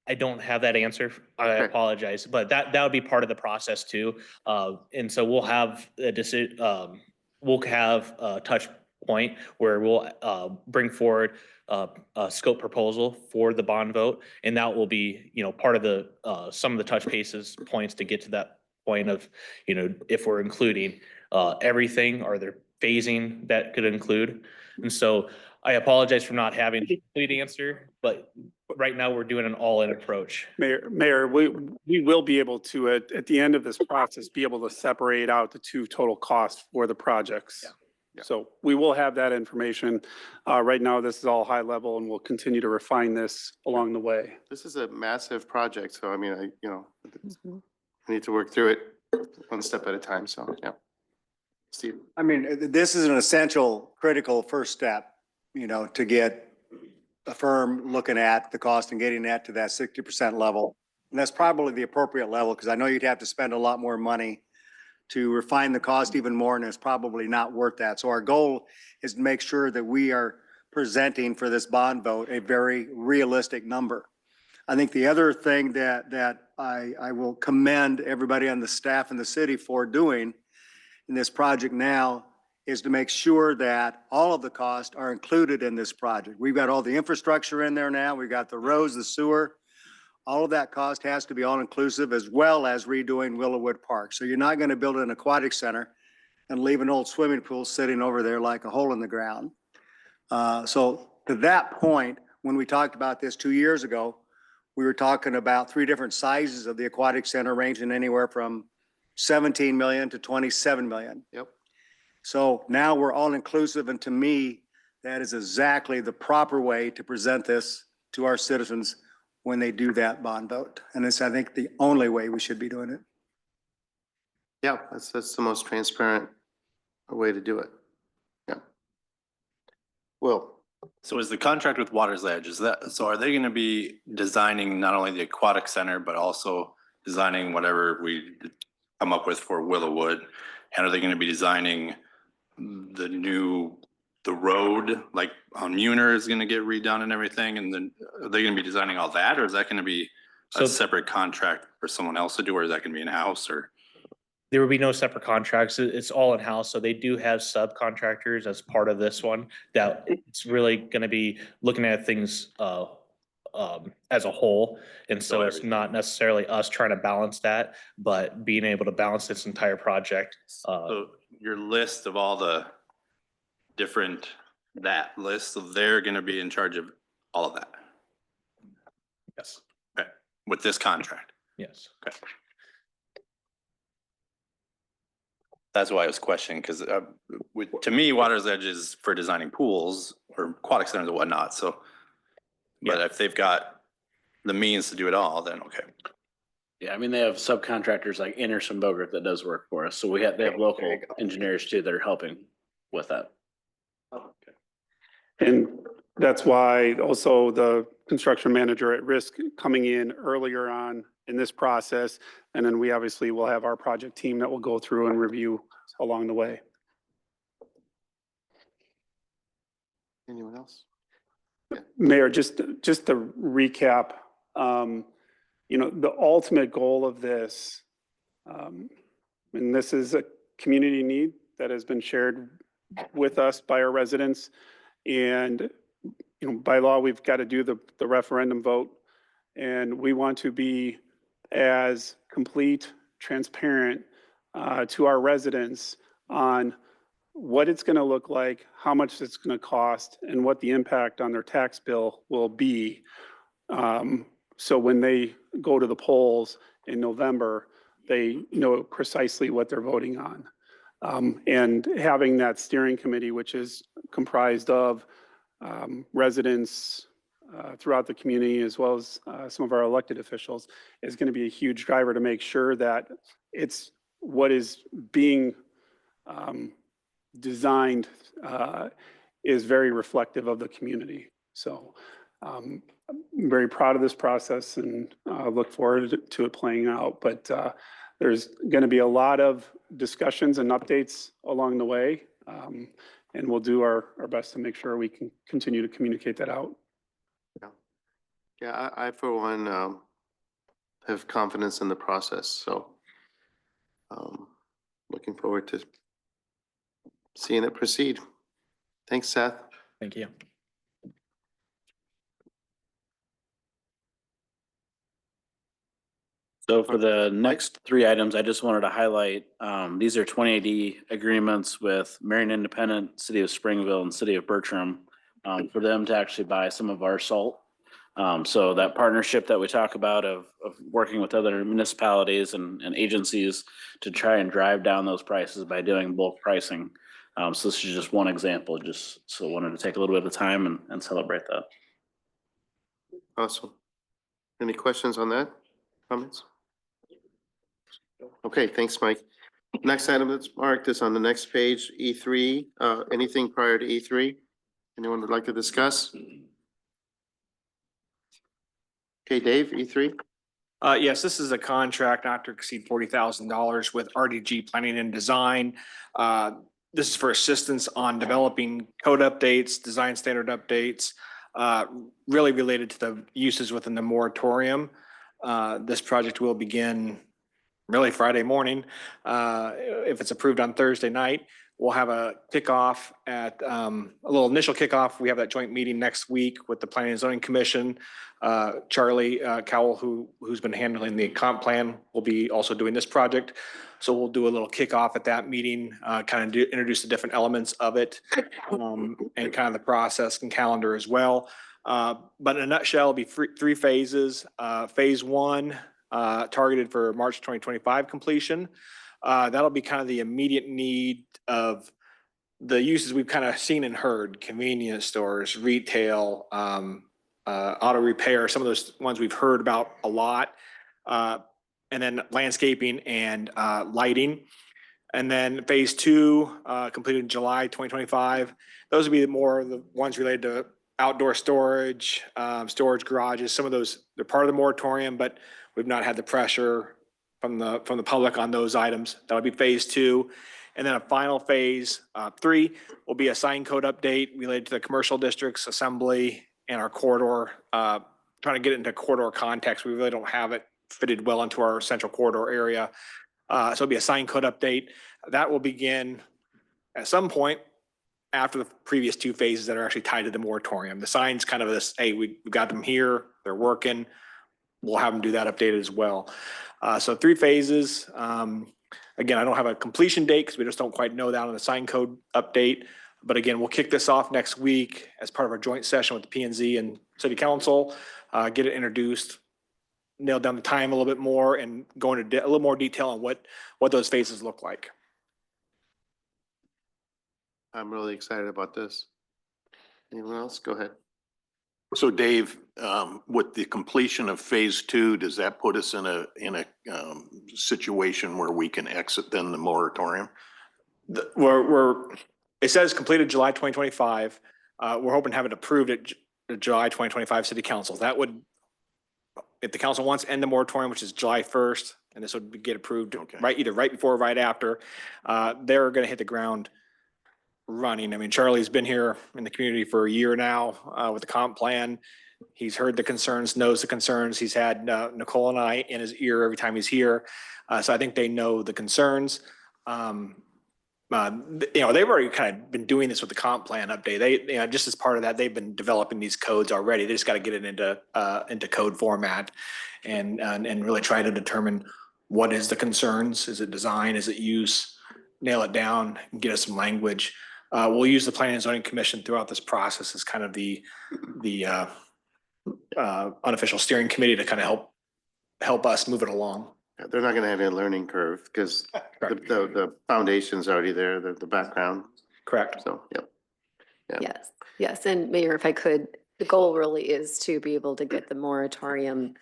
I don't have that answer. I Okay. apologize, but that would be part of the process too. And so we'll have a decision, we'll have a touch point where we'll, bring forward, a scope proposal for the bond vote. And that will be, part of the, some of the touch cases points to get to that point of, if we're including, everything, are there phasing that could include? And so I apologize for not having a complete answer, but right now we're doing an all-in approach. Mayor, we will be able to, at the end of this process, be able to separate out the two total costs for the projects. Yeah. So we will have that information. Right now, this is all high level and we'll continue to refine this along the way. This is a massive project, so I mean, Mhm. I need to work through it one step at a time, so, yeah. Steve? I mean, this is an essential, critical first step, to get a firm looking at the cost and getting that to that 60% level. And that's probably the appropriate level, because I know you'd have to spend a lot more money to refine the cost even more, and it's probably not worth that. So our goal is to make sure that we are presenting for this bond vote a very realistic number. I think the other thing that I will commend everybody on the staff in the city for doing in this project now is to make sure that all of the costs are included in this project. We've got all the infrastructure in there now. We've got the roads, the sewer. All of that cost has to be all inclusive, as well as redoing Willowwood Park. So you're not going to build an aquatic center and leave an old swimming pool sitting over there like a hole in the ground. So to that point, when we talked about this 2 years ago, we were talking about 3 different sizes of the aquatic center, ranging anywhere from 17 million to 27 million. Yep. So now we're all inclusive, and to me, that is exactly the proper way to present this to our citizens when they do that bond vote. And it's, I think, the only way we should be doing it. Yeah, that's the most transparent way to do it. Yeah. Will? So is the contract with Water's Edge, so are they gonna be designing not only the aquatic center, but also designing whatever we come up with for Willowwood? And are they gonna be designing the road, like on Muner is gonna get redone and everything? And then are they gonna be designing all that, or is that gonna be a separate contract for someone else to do, or is that gonna be in-house, or? There will be no separate contracts. It's all in-house. So they do have subcontractors as part of this one that it's really going to be looking at things as a whole. And so it's not necessarily us trying to balance that, but being able to balance this entire project. So your list of all the different, that list, so they're gonna be in charge of all of that? Yes. Okay, with this contract? Yes. Okay. That's why I was questioning, because to me, Water's Edge is for designing pools or aquatic centers and whatnot, so. But if they've got the means to do it all, then okay. Yeah, I mean, they have subcontractors like Anderson Bogert that does work for us. So they have local engineers too that are helping with that. And that's why also the construction manager at risk coming in earlier on in this process. And then we obviously will have our project team that will go through and review along the way. Anyone else? Mayor, just to recap, the ultimate goal of this, and this is a community need that has been shared with us by our residents. And, by law, we've got to do the referendum vote. And we want to be as complete, transparent to our residents on what it's going to look like, how much it's going to cost, and what the impact on their tax bill will be. So when they go to the polls in November, they know precisely what they're voting on. And having that steering committee, which is comprised of residents throughout the community, as well as some of our elected officials, is going to be a huge driver to make sure that it's what is being designed is very reflective of the community. So I'm very proud of this process and look forward to it playing out. But there's going to be a lot of discussions and updates along the way. And we'll do our best to make sure we can continue to communicate that out. Yeah, I for one have confidence in the process. So looking forward to seeing it proceed. Thanks, Seth. Thank you. So for the next three items, I just wanted to highlight, these are 2080 agreements with Marion Independent, City of Springville, and City of Bertram, for them to actually buy some of our salt. So that partnership that we talk about of working with other municipalities and agencies to try and drive down those prices by doing bulk pricing. So this is just one example, just so wanted to take a little bit of time and celebrate that. Awesome. Any questions on that? Comments? Okay, thanks, Mike. Next item that's marked is on the next page, E3. Anything prior to E3? Anyone would like to discuss? Okay, Dave, E3. Yes, this is a contract not to exceed $40,000 with RDG Planning and Design. This is for assistance on developing code updates, design standard updates, really related to the uses within the moratorium. This project will begin really Friday morning. If it's approved on Thursday night, we'll have a kickoff at a little initial kickoff. We have that joint meeting next week with the Planning and Zoning Commission. Charlie Cowell, who's been handling the comp plan, will be also doing this project. So we'll do a little kickoff at that meeting, kind of introduce the different elements of it, and kind of the process and calendar as well. But in a nutshell, it'll be three phases. Phase one, targeted for March 2025 completion. That'll be kind of the immediate need of the uses we've kind of seen and heard: convenience stores, retail, auto repair, some of those ones we've heard about a lot. And then landscaping and lighting. And then phase two, completed in July 2025. Those would be more the ones related to outdoor storage, storage garages. Some of those, they're part of the moratorium, but we've not had the pressure from the public on those items. That'll be phase two. And then a final phase, three, will be a sign code update related to the commercial districts, assembly, and our corridor, trying to get it into corridor context. We really don't have it fitted well into our central corridor area. So it'll be a sign code update. That will begin at some point after the previous two phases that are actually tied to the moratorium. The sign's kind of this, hey, we've got them here, they're working. We'll have them do that updated as well. So three phases. Again, I don't have a completion date because we just don't quite know that on the sign code update. But again, we'll kick this off next week as part of our joint session with the P&Z and City Council, get it introduced, nail down the time a little bit more, and go into a little more detail on what those phases look like. I'm really excited about this. Anyone else? Go ahead. So Dave, with the completion of phase two, does that put us in a situation where we can exit then the moratorium? It says completed July 2025. We're hoping to have it approved at July 2025 City Council. That would, if the council wants to end the moratorium, which is July 1st, and this would get approved either right before or right after, they're going to hit the ground running. I mean, Charlie's been here in the community for a year now with the comp plan. He's heard the concerns, knows the concerns. He's had Nicole and I in his ear every time he's here. So I think they know the concerns. They've already kind of been doing this with the comp plan update. They, just as part of that, they've been developing these codes already. They just got to get it into code format and really try to determine what is the concerns? Is it design? Is it use? Nail it down and get us some language. We'll use the Planning and Zoning Commission throughout this process as kind of the unofficial steering committee to kind of help us move it along. They're not gonna have a learning curve because the foundation's already there, the background. Correct. So, yep. Yeah. Yes, yes. And Mayor, if I could, the goal really is to be able to get the moratorium,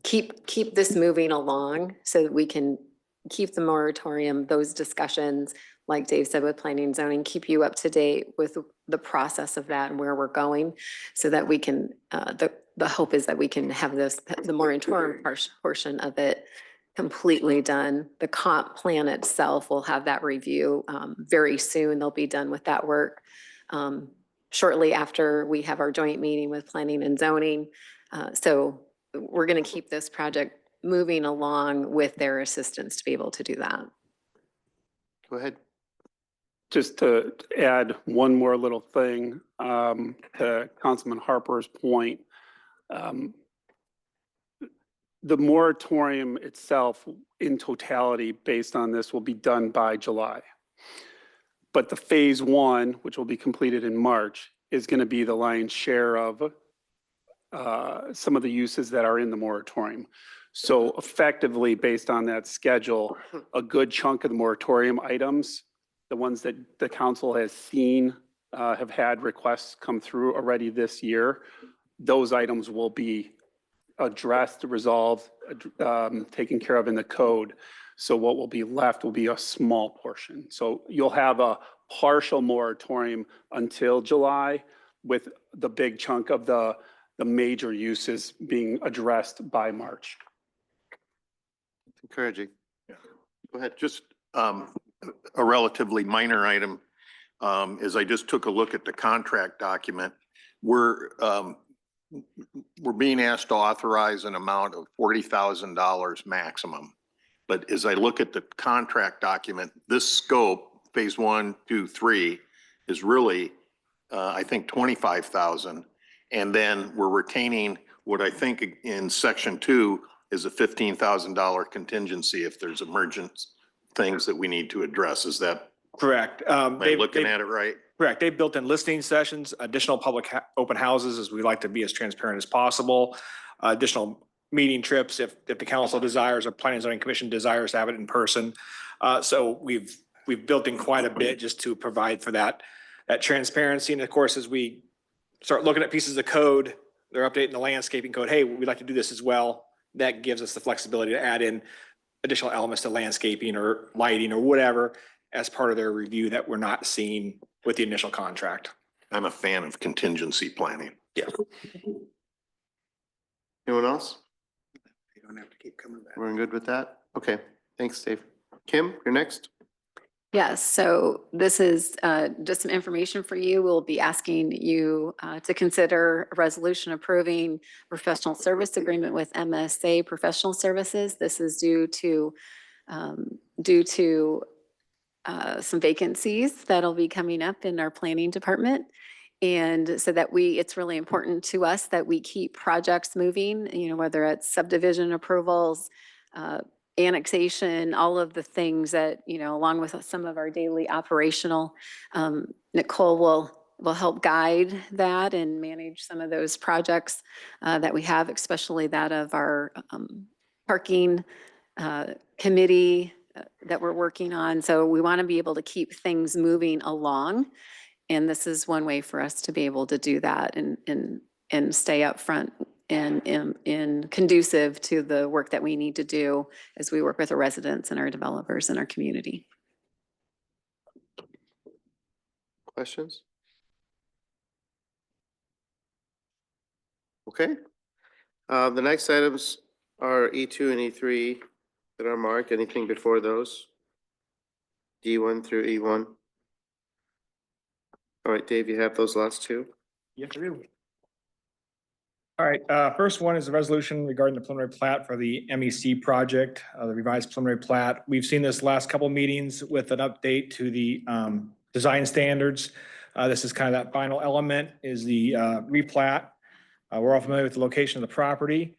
keep this moving along so that we can keep the moratorium, those discussions, like Dave said with planning and zoning, keep you up to date with the process of that and where we're going so that we can, the hope is that we can have the moratorium portion of it completely done. The comp plan itself will have that review very soon. They'll be done with that work shortly after we have our joint meeting with planning and zoning. So we're going to keep this project moving along with their assistance to be able to do that. Go ahead. Just to add one more little thing to Councilman Harper's point. The moratorium itself in totality based on this will be done by July. But the phase one, which will be completed in March, is going to be the lion's share of some of the uses that are in the moratorium. So effectively, based on that schedule, a good chunk of the moratorium items, the ones that the council has seen, have had requests come through already this year, those items will be addressed, resolved, taken care of in the code. So what will be left will be a small portion. So you'll have a partial moratorium until July with the big chunk of the major uses being addressed by March. Encouraging. Yeah. Go ahead. Just a relatively minor item is I just took a look at the contract document. We're being asked to authorize an amount of $40,000 maximum. But as I look at the contract document, this scope, phase 1, 2, 3, is really, I think, 25,000. And then we're retaining what I think in section 2 is a $15,000 contingency if there's emergent things that we need to address. Is that Correct. am I looking at it right? Correct. They've built in listening sessions, additional public open houses, as we like to be as transparent as possible, additional meeting trips if the council desires or planning and zoning commission desires to have it in person. So we've built in quite a bit just to provide for that transparency. And of course, as we start looking at pieces of code, they're updating the landscaping code. Hey, we'd like to do this as well. That gives us the flexibility to add in additional elements to landscaping or lighting or whatever as part of their review that we're not seeing with the initial contract. I'm a fan of contingency planning. Yeah. Anyone else? You don't have to keep coming back. We're good with that? Okay, thanks, Dave. Kim, you're next. Yes, so this is just some information for you. We'll be asking you to consider a resolution approving professional service agreement with MSA Professional Services. This is due to some vacancies that'll be coming up in our planning department. And so that it's really important to us that we keep projects moving, whether it's subdivision approvals, annexation, all of the things that, along with some of our daily operational, Nicole will help guide that and manage some of those projects that we have, especially that of our parking committee that we're working on. So we want to be able to keep things moving along. And this is one way for us to be able to do that and stay up front and conducive to the work that we need to do as we work with our residents and our developers in our community. Questions? Okay. The next items are E2 and E3 that are marked. Anything before those? D1 through E1. All right, Dave, you have those last two? Yes, I do. All right, first one is a resolution regarding the preliminary plat for the MEC project, the revised preliminary plat. We've seen this last couple meetings with an update to the design standards. This is kind of that final element is the replat. We're all familiar with the location of the property.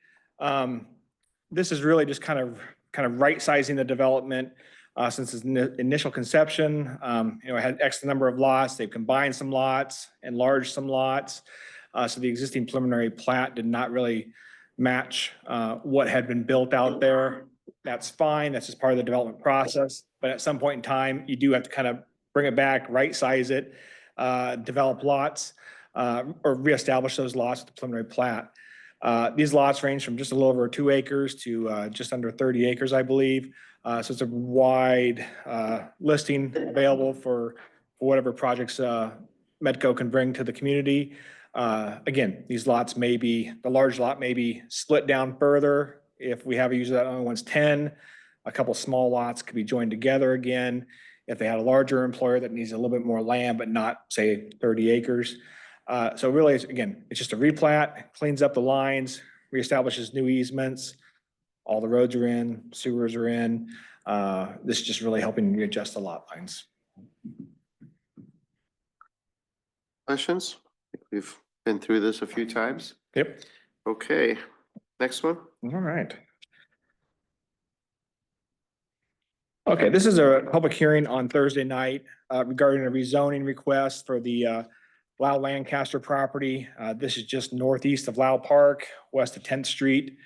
This is really just kind of kind of right-sizing the development since its initial conception. It had X number of lots. They've combined some lots, enlarged some lots. So the existing preliminary plat did not really match what had been built out there. That's fine. That's just part of the development process. But at some point in time, you do have to kind of bring it back, right-size it, develop lots, or reestablish those lots with the preliminary plat. These lots range from just a little over 2 acres to just under 30 acres, I believe. So it's a wide listing available for whatever projects Medco can bring to the community. Again, these lots may be, the large lot may be split down further. If we have a user that only wants 10, a couple small lots could be joined together again. If they had a larger employer that needs a little bit more land, but not, say, 30 acres. So really, it's just a replat, cleans up the lines, reestablishes new easements. All the roads are in, sewers are in. This is just really helping readjust the lot lines. Questions? I think we've been through this a few times. Yep. Okay, next one. All right. Okay, this is a public hearing on Thursday night regarding a rezoning request for the Lau Lancaster property. This is just northeast of Lau Park, west of 10th Street.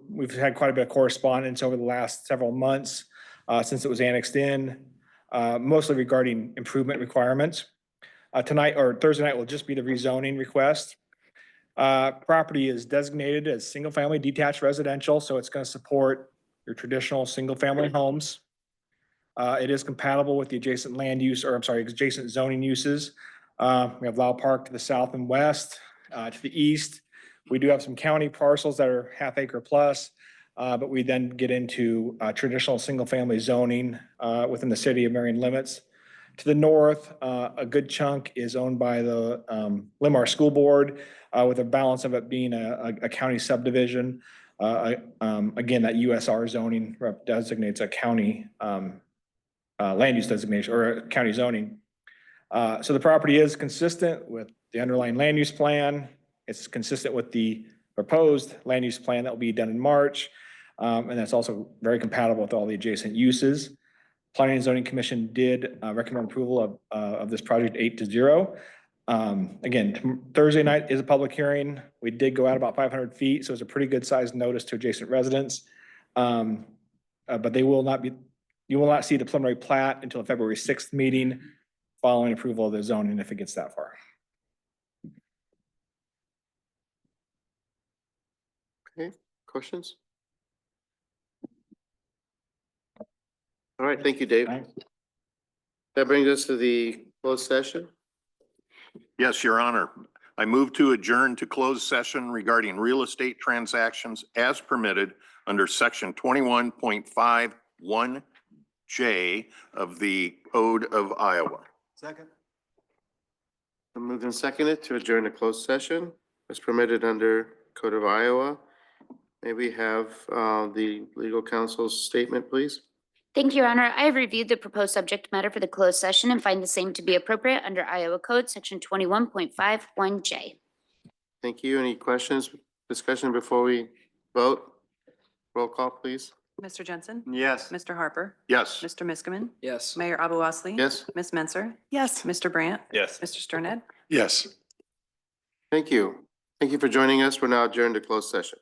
We've had quite a bit of correspondence over the last several months since it was annexed in, mostly regarding improvement requirements. Tonight or Thursday night will just be the rezoning request. Property is designated as single-family detached residential, so it's going to support your traditional single-family homes. It is compatible with the adjacent land use, or I'm sorry, adjacent zoning uses. We have Lau Park to the south and west. To the east, we do have some county parcels that are half acre plus, but we then get into traditional single-family zoning within the city of Marion limits. To the north, a good chunk is owned by the Limar School Board, with a balance of it being a county subdivision. Again, that USR zoning designates a county land use designation or a county zoning. So the property is consistent with the underlying land use plan. It's consistent with the proposed land use plan that will be done in March. And that's also very compatible with all the adjacent uses. Planning and Zoning Commission did recommend approval of this project 8-0. Again, Thursday night is a public hearing. We did go out about 500 feet, so it's a pretty good sized notice to adjacent residents. But you will not see the preliminary plat until the February 6th meeting following approval of the zoning if it gets that far. Okay, questions? All right, thank you, Dave. That brings us to the closed session. Yes, Your Honor. I move to adjourn to closed session regarding real estate transactions as permitted under section 21.51J of the Code of Iowa. Second. Moved and seconded to adjourn to closed session as permitted under Code of Iowa. May we have the legal counsel's statement, please? Thank you, Your Honor. I have reviewed the proposed subject matter for the closed session and find the same to be appropriate under Iowa Code, section 21.51J. Thank you. Any questions, discussion before we vote? Roll call, please. Mr. Jensen? Yes. Mr. Harper? Yes. Mr. Miskman? Yes. Mayor Abu Osley? Yes. Ms. Menzer? Yes. Mr. Brandt? Yes. Mr. Sterned? Yes. Thank you. Thank you for joining us. We're now adjourned to closed session.